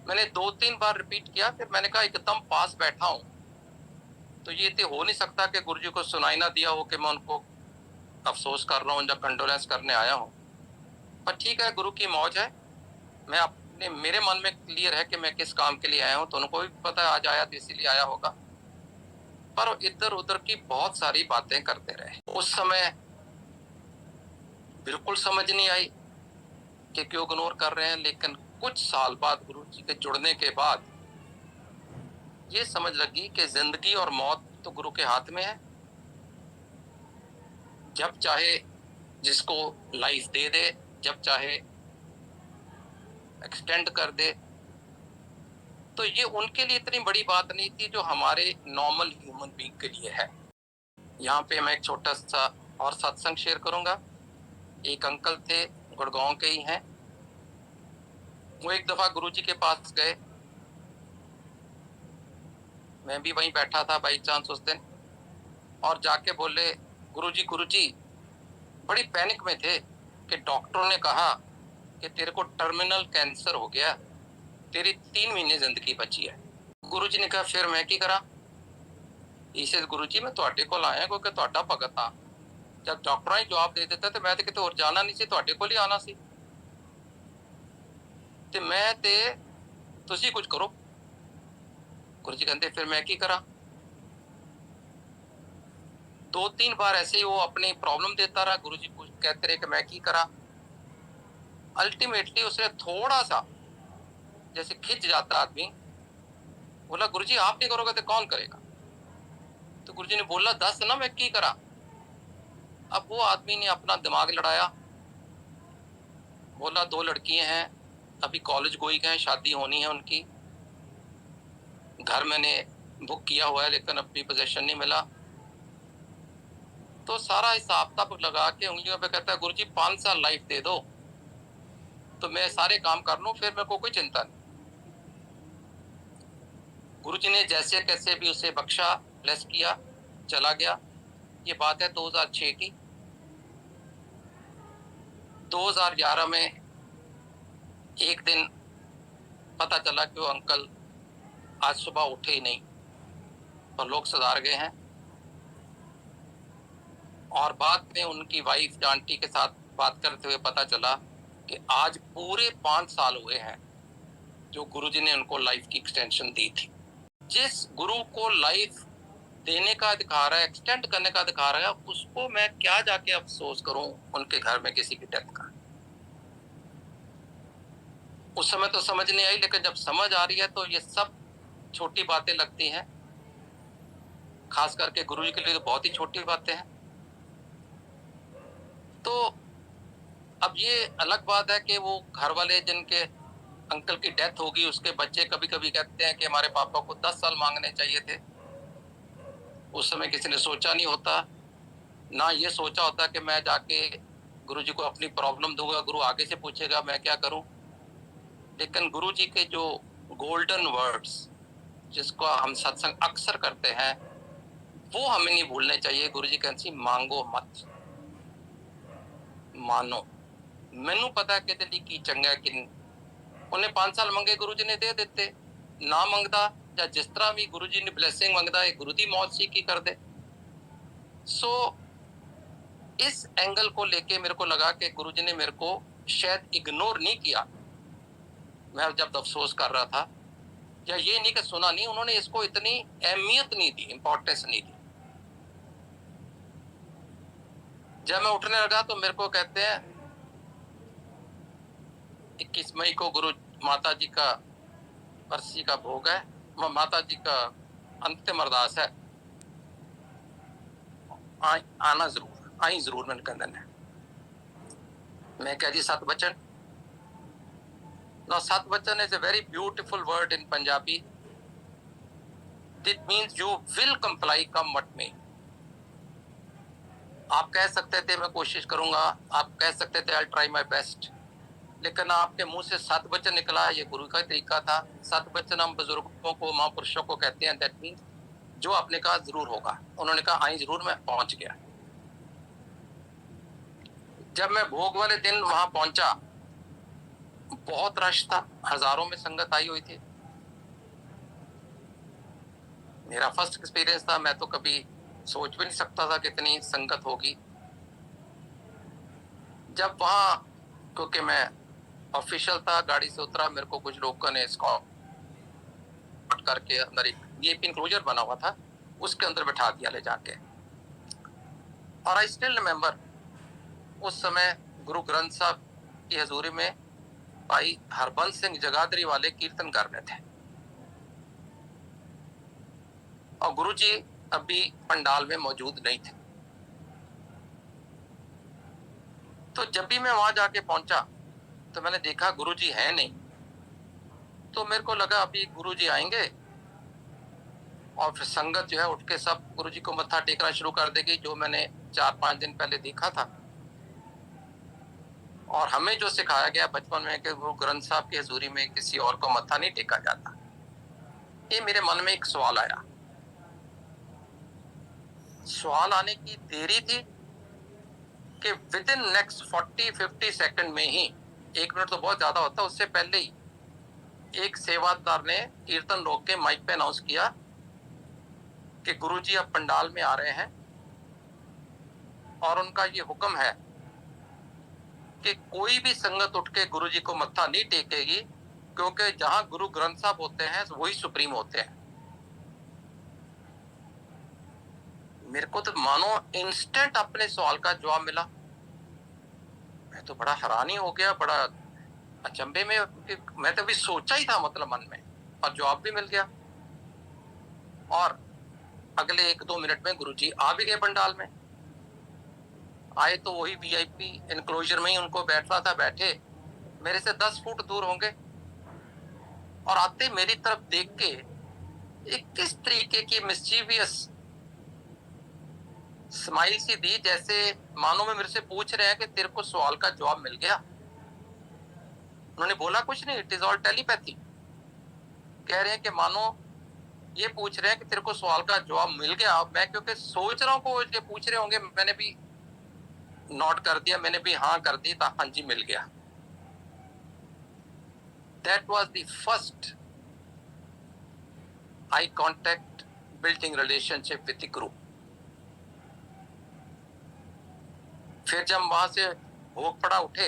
मैंने 2-3 बार रिपीट किया, फिर मैंने कहा एकदम पास बैठा हूं तो ये तो हो नहीं सकता कि गुरुजी को सुनाई ना दिया हो कि मैं उनको अफसोस कर रहा हूँ या कंडोलेंस करने आया हूँ। पर ठीक है, गुरु की मौज है। मैं अपने, मेरे मन में क्लियर है कि मैं किस काम के लिए आया हूँ, तो उनको भी पता है आज आया तो इसीलिए आया होगा। पर इधर उधर की बहुत सारी बातें करते रहे। उस समय बिल्कुल समझ नहीं आई कि क्यों इग्नोर कर रहे हैं, लेकिन कुछ साल बाद गुरु जी के जुड़ने के बाद ये समझ लगी कि जिंदगी और मौत तो गुरु के हाथ में है। जब चाहे जिसको लाइफ दे दे, जब चाहे एक्सटेंड कर दे। तो ये उनके लिए इतनी बड़ी बात नहीं थी जो हमारे नॉर्मल ह्यूमन बीइंग के लिए है। यहाँ पे मैं एक छोटा सा और सत्संग शेयर करूंगा। एक अंकल थे, गुड़गांव के ही हैं। वो एक दफा गुरुजी के पास गए, मैं भी वहीं बैठा था बाई चांस उस दिन, और जाके बोले गुरुजी बड़ी पैनिक में थे कि डॉक्टरों ने कहा कि तेरे को टर्मिनल कैंसर हो गया, तेरी 3 महीने जिंदगी बची है। गुरुजी ने कहा फिर मैं की करा? इसे गुरुजी मैं ਤੁਹਾਡੇ ਕੋਲ ਆਇਆ क्योंकि ਤੁਹਾਡਾ ਭਗਤ ਆ। जब डॉक्टर ही जवाब दे देता तो मैं तो किਤੇ ਹੋਰ ਜਾਣਾ ਨਹੀਂ ਸੀ, ਤੁਹਾਡੇ ਕੋਲ ਹੀ ਆਣਾ ਸੀ ਤੇ ਮੈਂ ਤੇ ਤੁਸੀਂ ਕੁਝ ਕਰੋ। गुरुजी कहते फिर मैं की करा? 2-3 बार ऐसे ही वो अपनी प्रॉब्लम देता रहा, गुरुजी कहते रहे कि मैं की करा। अल्टीमेटली उसने थोड़ा सा जैसे खिंच जाता आदमी, बोला गुरुजी आप नहीं करोगे तो कौन करेगा? तो गुरुजी ने बोला 10 ना मैं की करा। अब वो आदमी ने अपना दिमाग लड़ाया, बोला 2 लड़कियां हैं, अभी कॉलेज गोइंग हैं, शादी होनी है उनकी, घर मैंने बुक किया हुआ है लेकिन अपनी पोजीशन नहीं मिला। तो सारा हिसाब किताब लगा के उंगलियों पे कहता है गुरुजी 5 साल लाइफ दे दो तो मैं सारे काम कर लूं, फिर मेरे को कोई चिंता नहीं। गुरुजी ने जैसे कैसे भी उसे बख्शा, ब्लेस किया, चला गया। ये बात है 2006 की। 2011 में एक दिन पता चला कि वो अंकल आज सुबह उठे ही नहीं और लोग सुधार गए हैं। और बाद में उनकी वाइफ आंटी के साथ बात करते हुए पता चला कि आज पूरे 5 साल हुए हैं जो गुरुजी ने उनको लाइफ की एक्सटेंशन दी थी। जिस गुरु को लाइफ देने का अधिकार है, एक्सटेंड करने का अधिकार है, उसको मैं क्या जाके अफसोस करूं उनके घर में किसी की डेथ का। उस समय तो समझ नहीं आई, लेकिन जब समझ आ रही है तो ये सब छोटी बातें लगती हैं। खास करके गुरुजी के लिए तो बहुत ही छोटी बातें हैं। तो अब ये अलग बात है कि वो घर वाले जिनके अंकल की डेथ होगी उसके बच्चे कभी कभी कहते हैं कि हमारे पापा को 10 साल मांगने चाहिए थे। उस समय किसी ने सोचा नहीं होता, ना ये सोचा होता कि मैं जाके गुरुजी को अपनी प्रॉब्लम दूंगा, गुरु आगे से पूछेगा मैं क्या करूं। लेकिन गुरुजी के जो गोल्डन वर्ड्स जिसको हम सत्संग अक्सर करते हैं वो हमें नहीं भूलने चाहिए। गुरुजी कहते हैं मांगो मत, मानो। मैनू पता कि दिल्ली की चंगा कि उन्हें 5 साल मंगे गुरुजी ने दे देते, ना मंगदा या जिस तरह भी गुरुजी ने ब्लेसिंग मंगदा है गुरु दी मौत सी की कर दे। सो इस एंगल को लेके मेरे को लगा कि गुरुजी ने मेरे को शायद इग्नोर नहीं किया मैं जब अफसोस कर रहा था, या ये नहीं कि सुना नहीं, उन्होंने इसको इतनी अहमियत नहीं दी, इंपॉर्टेंस नहीं दी। जब मैं उठने लगा तो मेरे को कहते हैं 21 मई को गुरु माता जी का बरसी का भोग है, माता जी का अंतिम अरदास है, आना जरूर, आई जरूर। मैंने कहना है मैं कह जी सतबचन। Now Satbachan is a very beautiful word in Punjabi. It means you will comply come what may. आप कह सकते थे मैं कोशिश करूंगा, आप कह सकते थे I'll try my best, लेकिन आपके मुंह से सतबचन निकला, ये गुरु का तरीका था। सतबचन हम बुजुर्गों को, महापुरुषों को कहते हैं, दैट मीन्स जो आपने कहा जरूर होगा। उन्होंने कहा आई जरूर, मैं पहुंच गया। जब मैं भोग वाले दिन वहां पहुंचा बहुत रश था, हजारों में संगत आई हुई थी। मेरा फर्स्ट एक्सपीरियंस था, मैं तो कभी सोच भी नहीं सकता था कितनी संगत होगी। जब वहां, क्योंकि मैं ऑफिशियल था, गाड़ी से उतरा, मेरे को कुछ लोगों ने एस्कॉर्ट करके अंदर एक वीआईपी इंक्लोजर बना हुआ था, उसके अंदर बैठा दिया ले जाके। और आई स्टिल रिमेम्बर उस समय गुरु ग्रंथ साहब की हजूरी में भाई हरबंस सिंह जगाधरी वाले कीर्तन कर रहे थे और गुरुजी अभी पंडाल में मौजूद नहीं थे। तो जब भी मैं वहां जाके पहुंचा तो मैंने देखा गुरुजी है नहीं। तो मेरे को लगा अभी गुरुजी आएंगे और फिर संगत जो है उठ के सब गुरुजी को मत्था टेकना शुरू कर देगी, जो मैंने 4-5 दिन पहले देखा था। और हमें जो सिखाया गया बचपन में कि गुरु ग्रंथ साहब की हजूरी में किसी और को मत्था नहीं टेका जाता। ये मेरे मन में एक सवाल आया। सवाल आने की देरी थी कि विद इन नेक्स्ट 40-50 सेकंड में ही, 1 मिनट तो बहुत ज्यादा होता, उससे पहले ही एक सेवादार ने कीर्तन रोक के माइक पे अनाउंस किया कि गुरुजी अब पंडाल में आ रहे हैं और उनका ये हुक्म है कि कोई भी संगत उठ के गुरुजी को मत्था नहीं टेकेगी, क्योंकि जहां गुरु ग्रंथ साहब होते हैं वही सुप्रीम होते हैं। मेरे को तो मानो इंस्टेंट अपने सवाल का जवाब मिला। मैं तो बड़ा हैरान ही हो गया, बड़ा अचंभे में। मैं तो भी सोचा ही था मतलब मन में, और जवाब भी मिल गया। और अगले 1-2 मिनट में गुरुजी आ भी गए पंडाल में। आए तो वही वीआईपी इनक्लोजर में ही उनको बैठना था, बैठे मेरे से 10 फुट दूर होंगे। और आते मेरी तरफ देख के एक किस तरीके की मिस्चीवियस स्माइल सी दी, जैसे मानो में मेरे से पूछ रहे हैं कि तेरे को सवाल का जवाब मिल गया। उन्होंने बोला कुछ नहीं, इट इज ऑल टेलीपैथी। कह रहे हैं कि मानो ये पूछ रहे हैं कि तेरे को सवाल का जवाब मिल गया। मैं क्योंकि सोच रहा हूँ को ये पूछ रहे होंगे, मैंने भी नोट कर दिया, मैंने भी हाँ कर दी, था हाँ जी मिल गया। That was the first eye contact building relationship with the group. फिर जब वहां से भोग पड़ा उठे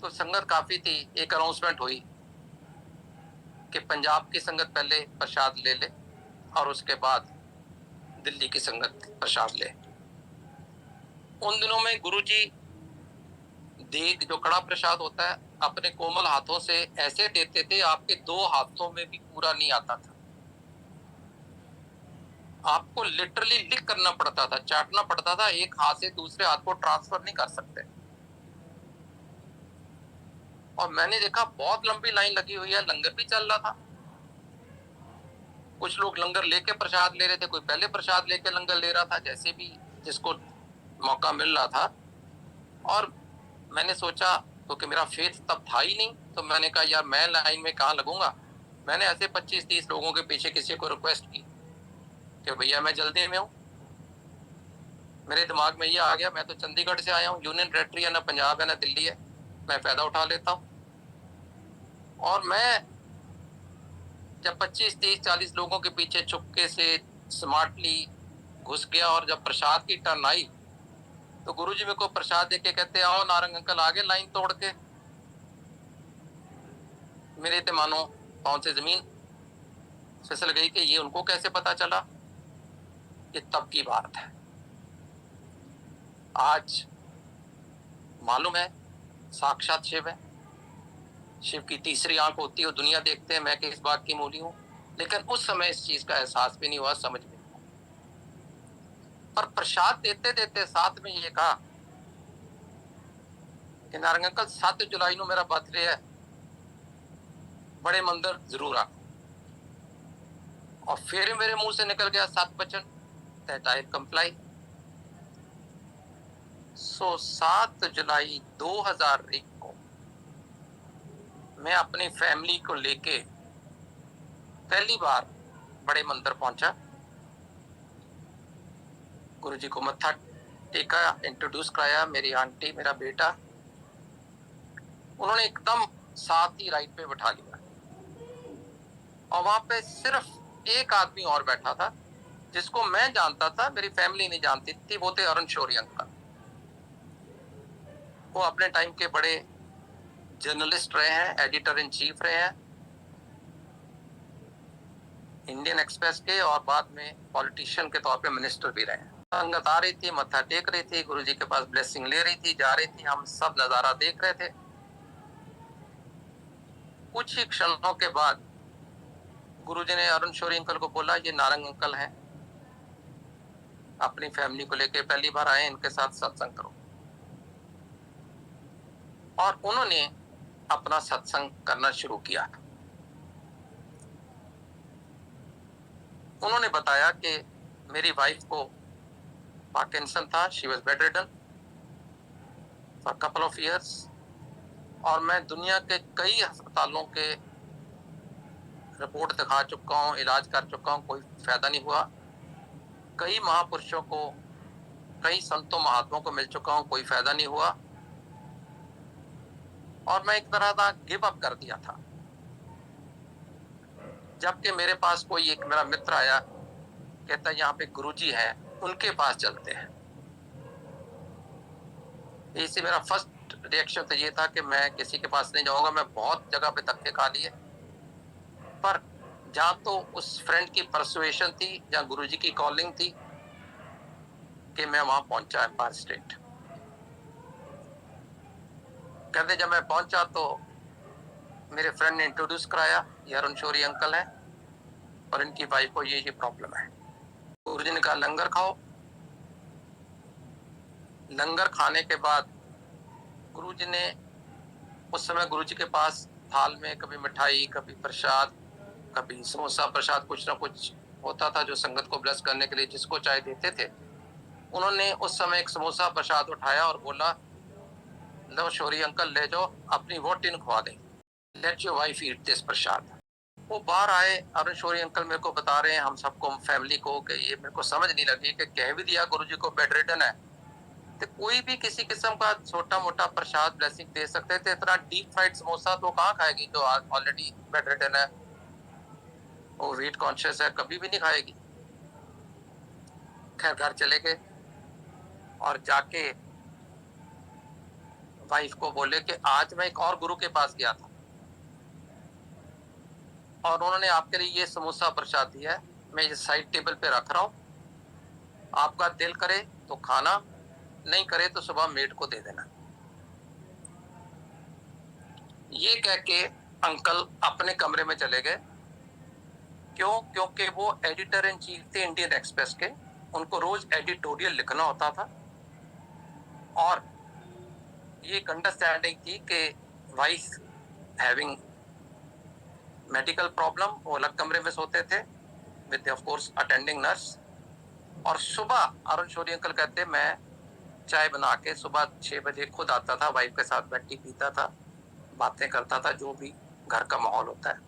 तो संगत काफी थी। एक अनाउंसमेंट हुई कि पंजाब की संगत पहले प्रसाद ले ले और उसके बाद दिल्ली की संगत प्रसाद ले। उन दिनों में गुरुजी देग, जो कड़ा प्रसाद होता है, अपने कोमल हाथों से ऐसे देते थे, आपके दो हाथों में भी पूरा नहीं आता था। आपको लिटरली लिक करना पड़ता था, चाटना पड़ता था, एक हाथ से दूसरे हाथ को ट्रांसफर नहीं कर सकते। और मैंने देखा बहुत लंबी लाइन लगी हुई है, लंगर भी चल रहा था। कुछ लोग लंगर लेके प्रसाद ले रहे थे, कोई पहले प्रसाद लेके लंगर ले रहा था, जैसे भी जिसको मौका मिल रहा था। और मैंने सोचा, क्योंकि मेरा फेथ तब था ही नहीं, तो मैंने कहा यार मैं लाइन में कहाँ लगूंगा। मैंने ऐसे 25-30 लोगों के पीछे किसी को रिक्वेस्ट की कि भैया मैं जल्दी में हूँ। मेरे दिमाग में ये आ गया, मैं तो चंडीगढ़ से आया हूँ, यूनियन टेरेटरी है, ना पंजाब है ना दिल्ली है, मैं फायदा उठा लेता हूँ। और मैं जब 25-30-40 लोगों के पीछे चुपके से स्मार्टली घुस गया, और जब प्रसाद की टर्न आई तो गुरुजी मेरे को प्रसाद देके कहते आओ नारंग अंकल आगे लाइन तोड़ के। मेरे तो मानो पांव से जमीन फिसल गई कि ये उनको कैसे पता चला। ये तब की बात है। आज मालूम है साक्षात शिव है, शिव की तीसरी आंख होती है, दुनिया देखते हैं मैं किस बात की मूली हूं। लेकिन उस समय इस चीज का एहसास भी नहीं हुआ, समझ में। पर प्रसाद देते देते साथ में ये कहा कि नारंग अंकल 7 जुलाई को मेरा बर्थडे है, बड़े मंदिर जरूर आ। और फिर मेरे मुंह से निकल गया 7 वचन, दैट आई कंप्लाई। सो 7 जुलाई 2001 को मैं अपनी फैमिली को लेके पहली बार बड़े मंदिर पहुंचा। गुरुजी को मत्था टेका, इंट्रोड्यूस कराया, मेरी आंटी मेरा बेटा। उन्होंने एकदम साथ ही राइट पे बैठा लिया। और वहां पे सिर्फ एक आदमी और बैठा था जिसको मैं जानता था, मेरी फैमिली नहीं जानती थी, वो थे अरुण शौरी अंकल। वो अपने टाइम के बड़े जर्नलिस्ट रहे हैं, एडिटर इन चीफ रहे हैं इंडियन एक्सप्रेस के, और बाद में पॉलिटिशियन के तौर पे मिनिस्टर भी रहे हैं। संगत आ रही थी, मत्था टेक रही थी, गुरुजी के पास ब्लेसिंग ले रही थी, जा रही थी, हम सब नजारा देख रहे थे। कुछ ही क्षणों के बाद गुरुजी ने अरुण शौरी अंकल को बोला, ये नारंग अंकल हैं, अपनी फैमिली को लेके पहली बार आए, इनके साथ सत्संग करो। और उन्होंने अपना सत्संग करना शुरू किया। उन्होंने बताया कि मेरी वाइफ को पार्किंसन था, she was bedridden for couple of years, और मैं दुनिया के कई अस्पतालों के रिपोर्ट दिखा चुका हूँ, इलाज कर चुका हूँ, कोई फायदा नहीं हुआ। कई महापुरुषों को, कई संतों महात्माओं को मिल चुका हूँ, कोई फायदा नहीं हुआ। और मैं एक तरह का गिव अप कर दिया था। जबकि मेरे पास कोई एक मेरा मित्र आया, कहता यहाँ पे गुरुजी हैं, उनके पास चलते हैं। इसी मेरा फर्स्ट रिएक्शन तो ये था कि मैं किसी के पास नहीं जाऊंगा। मैं बहुत जगह पे धक्के खा लिए, पर जहां तो उस फ्रेंड की परसुएशन थी, जहां गुरुजी की कॉलिंग थी, कि मैं वहां पहुंचा एम्पायर स्टेट। कहते जब मैं पहुंचा तो मेरे फ्रेंड ने इंट्रोड्यूस कराया, ये अरुण शौरी अंकल हैं और इनकी वाइफ को ये प्रॉब्लम है। गुरुजी ने कहा लंगर खाओ। लंगर खाने के बाद गुरुजी ने, उस समय गुरुजी के पास थाल में कभी मिठाई, कभी प्रसाद, कभी समोसा प्रसाद, कुछ ना कुछ होता था जो संगत को ब्लेस करने के लिए जिसको चाय देते थे। उन्होंने उस समय एक समोसा प्रसाद उठाया और बोला, लो शौरी अंकल ले जाओ, अपनी वोटिन खुआ दें, let your wife eat this prasad. वो बाहर आए, अरुण शौरी अंकल मेरे को बता रहे हैं, हम सबको, फैमिली को, कि ये मेरे को समझ नहीं लगी कि कह भी दिया गुरुजी को बेड रिडन है, तो कोई भी किसी किस्म का छोटा मोटा प्रसाद ब्लेसिंग दे सकते थे, इतना डीप फ्राइड समोसा तो कहाँ खाएगी जो ऑलरेडी बेड रिडन है, वो वेट कॉन्शियस है, कभी भी नहीं खाएगी। खैर घर चले गए और जाके वाइफ को बोले कि आज मैं एक और गुरु के पास गया था और उन्होंने आपके लिए ये समोसा प्रसाद दिया है, मैं ये साइड टेबल पे रख रहा हूँ, आपका दिल करे तो खाना, नहीं करे तो सुबह मेड को दे देना। ये कह के अंकल अपने कमरे में चले गए। क्यों? क्योंकि वो एडिटर इन चीफ थे इंडियन एक्सप्रेस के, उनको रोज एडिटोरियल लिखना होता था और ये एक अंडरस्टैंडिंग थी कि वाइफ हैविंग मेडिकल प्रॉब्लम, वो अलग कमरे में सोते थे with of course attending nurse. और सुबह अरुण शौरी अंकल कहते, मैं चाय बना के सुबह 6 बजे खुद आता था, वाइफ के साथ बैठ के पीता था, बातें करता था, जो भी घर का माहौल होता है।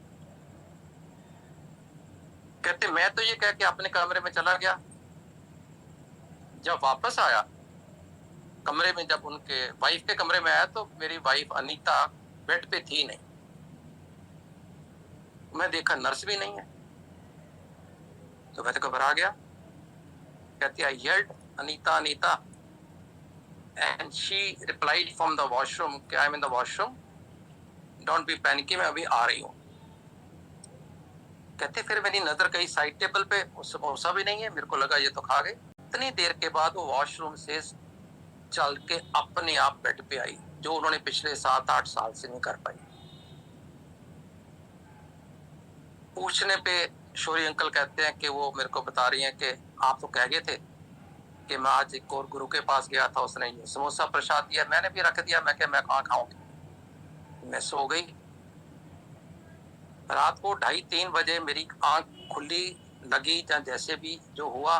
कहते मैं तो ये कह के अपने कमरे में चला गया, जब वापस आया कमरे में, जब उनके वाइफ के कमरे में आया तो मेरी वाइफ अनीता बेड पे थी नहीं। मैं देखा नर्स भी नहीं है, तो मैं तो घबरा गया। कहती I yelled, Anita Anita, and she replied from the washroom कि I am in the washroom, don't be panicky, मैं अभी आ रही हूँ। कहते फिर मेरी नजर गई साइड टेबल पे, समोसा भी नहीं है, मेरे को लगा ये तो खा गए। इतनी देर के बाद वो वॉशरूम से चल के अपने आप बेड पे आई, जो उन्होंने पिछले 7-8 साल से नहीं कर पाई। पूछने पे शौरी अंकल कहते हैं कि वो मेरे को बता रही हैं कि आप तो कह गए थे कि मैं आज एक और गुरु के पास गया था, उसने ये समोसा प्रसाद दिया, मैंने भी रख दिया, मैं क्या मैं कहाँ खाऊंगी। मैं सो गई। रात को 2:30-3 बजे मेरी आंख खुली लगी, या जैसे भी जो हुआ,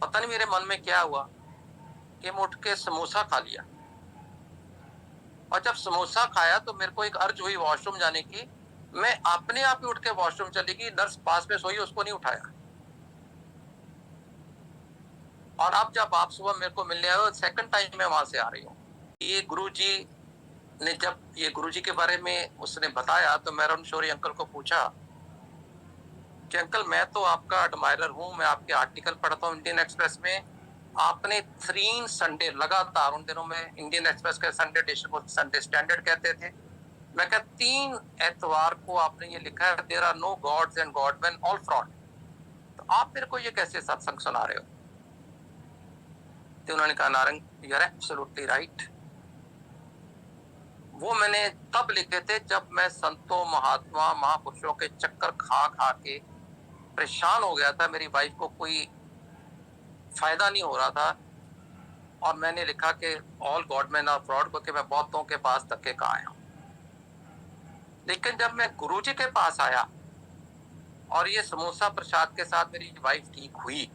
पता नहीं मेरे मन में क्या हुआ कि मैं उठ के समोसा खा लिया। और जब समोसा खाया तो मेरे को एक अर्ज हुई वॉशरूम जाने की, मैं अपने आप ही उठ के वॉशरूम चली गई, नर्स पास में सोई, उसको नहीं उठाया। और अब जब आप सुबह मेरे को मिलने आए हो, सेकंड टाइम मैं वहां से आ रही हूँ। ये गुरुजी ने, जब ये गुरुजी के बारे में उसने बताया तो मैं अरुण शौरी अंकल को पूछा कि अंकल मैं तो आपका एडमायरर हूँ, मैं आपके आर्टिकल पढ़ता हूँ इंडियन एक्सप्रेस में, आपने 3 संडे लगातार, उन दिनों में इंडियन एक्सप्रेस के संडे एडिशन को संडे स्टैंडर्ड कहते थे, मैं क्या 3 एतवार को आपने ये लिखा है, there are no gods and godmen, all fraud, तो आप मेरे को ये कैसे सत्संग सुना रहे हो। तो उन्होंने कहा, Narang you are absolutely right. वो मैंने तब लिखे थे जब मैं संतों, महात्मा, महापुरुषों के चक्कर खा खा के परेशान हो गया था, मेरी वाइफ को कोई फायदा नहीं हो रहा था, और मैंने लिखा कि ऑल गॉडमैन आर फ्रॉड, क्योंकि मैं बहुतों के पास धक्के का आया हूं। लेकिन जब मैं गुरुजी के पास आया और ये समोसा प्रसाद के साथ मेरी वाइफ ठीक हुई,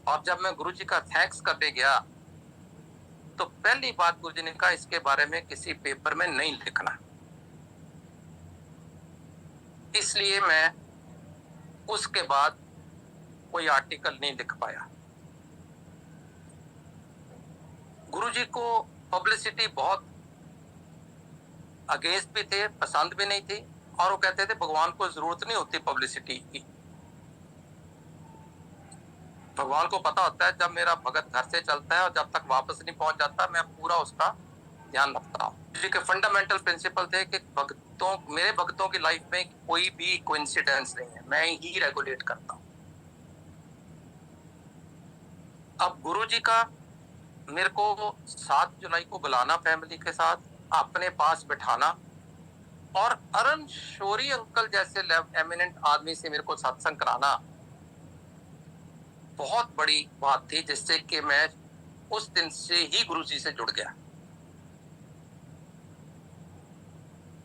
और जब मैं गुरुजी का थैंक्स करने गया तो पहली बात गुरुजी ने कहा, इसके बारे में किसी पेपर में नहीं लिखना। इसलिए मैं उसके बाद कोई आर्टिकल नहीं लिख पाया। गुरुजी को पब्लिसिटी बहुत अगेंस्ट भी थे, पसंद भी नहीं थी, और वो कहते थे भगवान को जरूरत नहीं होती पब्लिसिटी की, भगवान को पता होता है जब मेरा भगत घर से चलता है और जब तक वापस नहीं पहुंच जाता, मैं पूरा उसका ध्यान रखता हूँ। क्योंकि फंडामेंटल प्रिंसिपल थे कि मेरे भक्तों की लाइफ में कोई भी कोइंसिडेंस नहीं है, मैं ही रेगुलेट करता हूँ। अब गुरुजी का मेरे को 7 जुलाई को बुलाना, फैमिली के साथ अपने पास बिठाना, और अरुण शौरी अंकल जैसे एमिनेंट आदमी से मेरे को सत्संग कराना बहुत बड़ी बात थी, जिससे कि मैं उस दिन से ही गुरुजी से जुड़ गया।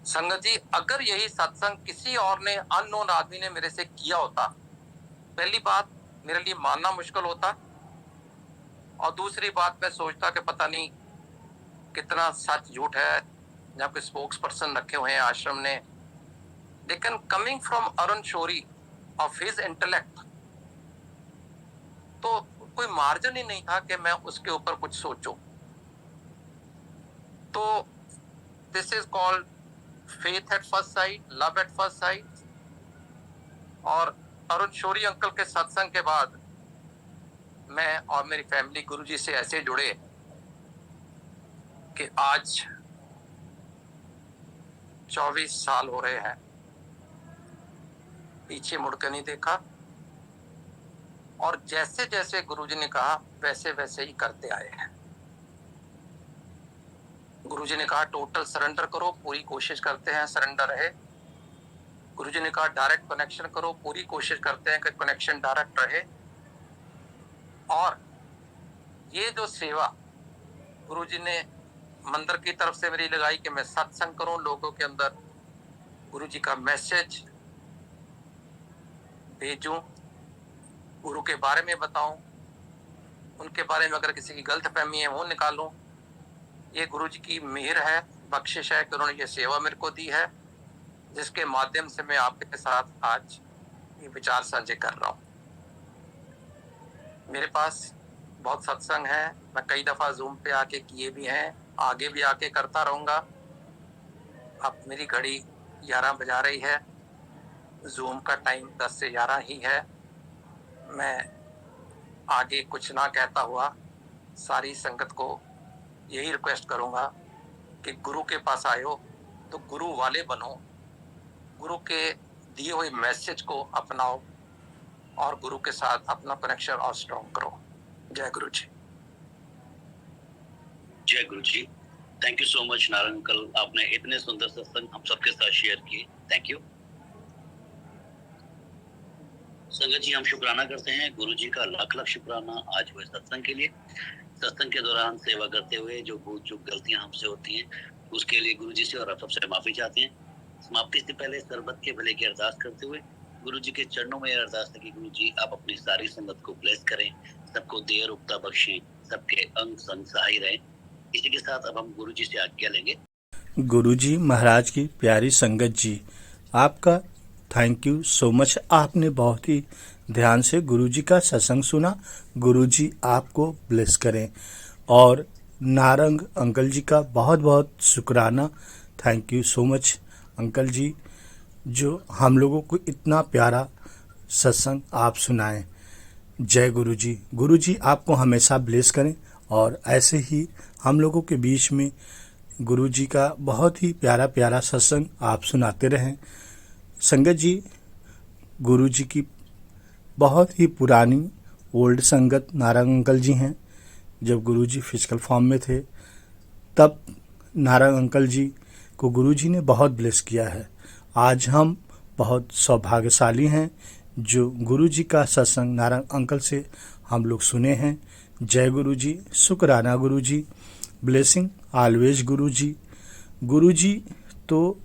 संगत जी, अगर यही सत्संग किसी और ने, अननोन आदमी ने मेरे से किया होता, पहली बात मेरे लिए मानना मुश्किल होता, और दूसरी बात मैं सोचता कि पता नहीं कितना सच झूठ है, या कोई स्पोक्स पर्सन रखे हुए हैं आश्रम ने। लेकिन coming from Arun Shourie of his intellect, तो कोई मार्जिन ही नहीं था कि मैं उसके ऊपर कुछ सोचूं। तो this is called faith at first sight, love at first sight. और अरुण शौरी अंकल के सत्संग के बाद मैं और मेरी फैमिली गुरुजी से ऐसे जुड़े कि आज 24 साल हो रहे हैं, पीछे मुड़कर नहीं देखा, और जैसे जैसे गुरुजी ने कहा वैसे वैसे ही करते आए हैं। गुरुजी ने कहा टोटल सरेंडर करो, पूरी कोशिश करते हैं सरेंडर रहे। गुरुजी ने कहा डायरेक्ट कनेक्शन करो, पूरी कोशिश करते हैं कि कनेक्शन डायरेक्ट रहे। और ये जो सेवा गुरुजी ने मंदिर की तरफ से मेरी लगाई कि मैं सत्संग करूं, लोगों के अंदर गुरुजी का मैसेज भेजूं, गुरु के बारे में बताऊं, उनके बारे में अगर किसी की गलत फहमी है वो निकालूं, ये गुरुजी की मेहर है, बख्शिश है कि उन्होंने ये सेवा मेरे को दी है, जिसके माध्यम से मैं आपके साथ आज ये विचार साझे कर रहा हूं। मेरे पास बहुत सत्संग है, मैं कई दफा जूम पे आके किए भी हैं, आगे भी आके करता रहूंगा। अब मेरी घड़ी 11 बजा रही है, जूम का टाइम 10 से 11 ही है। मैं आगे कुछ ना कहता हुआ सारी संगत को यही रिक्वेस्ट करूंगा कि गुरु के पास आए हो तो गुरु वाले बनो, गुरु के दिए हुए मैसेज को अपनाओ और गुरु के साथ अपना कनेक्शन और स्ट्रॉन्ग करो। जय गुरु जी। जय Guru ji. Thank you so much Narayan uncle, आपने इतने सुंदर सत्संग हम सबके साथ शेयर किए, थैंक यू। संगत जी, हम शुक्राना करते हैं गुरु जी का, लाख लाख शुक्राना आज हुए सत्संग के लिए। सत्संग के दौरान सेवा करते हुए जो भूल चूक गलतियां हमसे होती हैं उसके लिए गुरु जी से और आप सबसे माफी चाहते हैं। समाप्ति से पहले सरबत के भले की अरदास करते हुए गुरु जी के चरणों में अरदास है कि गुरु जी आप अपनी सारी संगत को ब्लेस करें, सबको देर उक्ता बख्शें, सबके अंग संग सहाय रहें। इसी के साथ अब हम गुरु जी से आज्ञा लेंगे। गुरु जी महाराज की प्यारी संगत जी, आपका थैंक यू सो मच। आपने बहुत ही ध्यान से गुरु जी का सत्संग सुना। गुरु जी आपको ब्लेस करें। और नारंग अंकल जी का बहुत बहुत शुक्राना, thank you so much uncle ji, जो हम लोगों को इतना प्यारा सत्संग आप सुनाएं। जय गुरु जी। गुरु जी आपको हमेशा ब्लेस करें और ऐसे ही हम लोगों के बीच में गुरु जी का बहुत ही प्यारा प्यारा सत्संग आप सुनाते रहें। संगत जी, गुरु जी की बहुत ही पुरानी ओल्ड संगत नारंग अंकल जी हैं। जब गुरु जी फिजिकल फॉर्म में थे तब नारंग अंकल जी को गुरु जी ने बहुत ब्लेस किया है। आज हम बहुत सौभाग्यशाली हैं जो गुरु जी का सत्संग नारंग अंकल से हम लोग सुने हैं। जय गुरु जी, शुक्राना गुरु जी, ब्लेसिंग ऑलवेज गुरु जी। गुरु जी तो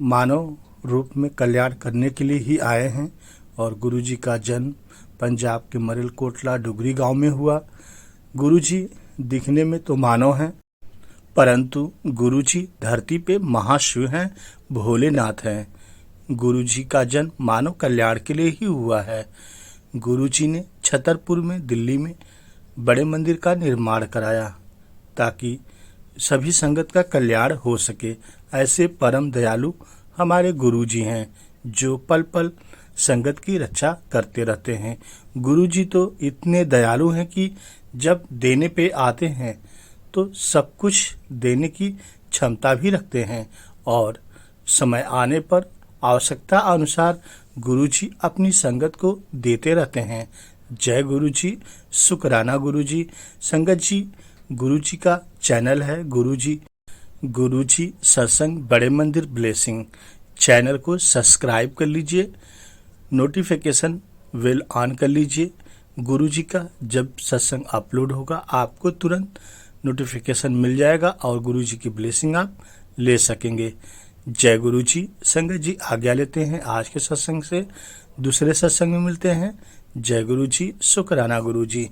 मानव रूप में कल्याण करने के लिए ही आए हैं और गुरु जी का जन्म पंजाब के मरेलकोटला डुगरी गांव में हुआ। गुरु जी दिखने में तो मानव हैं, परंतु गुरु जी धरती पे महाशिव हैं, भोलेनाथ हैं। गुरु जी का जन्म मानव कल्याण के लिए ही हुआ है। गुरु जी ने छतरपुर में दिल्ली में बड़े मंदिर का निर्माण कराया ताकि सभी संगत का कल्याण हो सके। ऐसे परम दयालु हमारे गुरु जी हैं जो पल पल संगत की रक्षा करते रहते हैं। गुरु जी तो इतने दयालु हैं कि जब देने पे आते हैं तो सब कुछ देने की क्षमता भी रखते हैं और समय आने पर आवश्यकता अनुसार गुरु जी अपनी संगत को देते रहते हैं। जय गुरु जी, शुक्राना गुरु जी। संगत जी, गुरु जी का चैनल है गुरु जी सत्संग बड़े मंदिर ब्लेसिंग। चैनल को सब्सक्राइब कर लीजिए, नोटिफिकेशन बेल ऑन कर लीजिए। गुरु जी का जब सत्संग अपलोड होगा आपको तुरंत नोटिफिकेशन मिल जाएगा और गुरु जी की ब्लेसिंग आप ले सकेंगे। जय गुरु जी। संगत जी आज्ञा लेते हैं आज के सत्संग से, दूसरे सत्संग में मिलते हैं। जय गुरु जी, शुक्राना गुरु जी।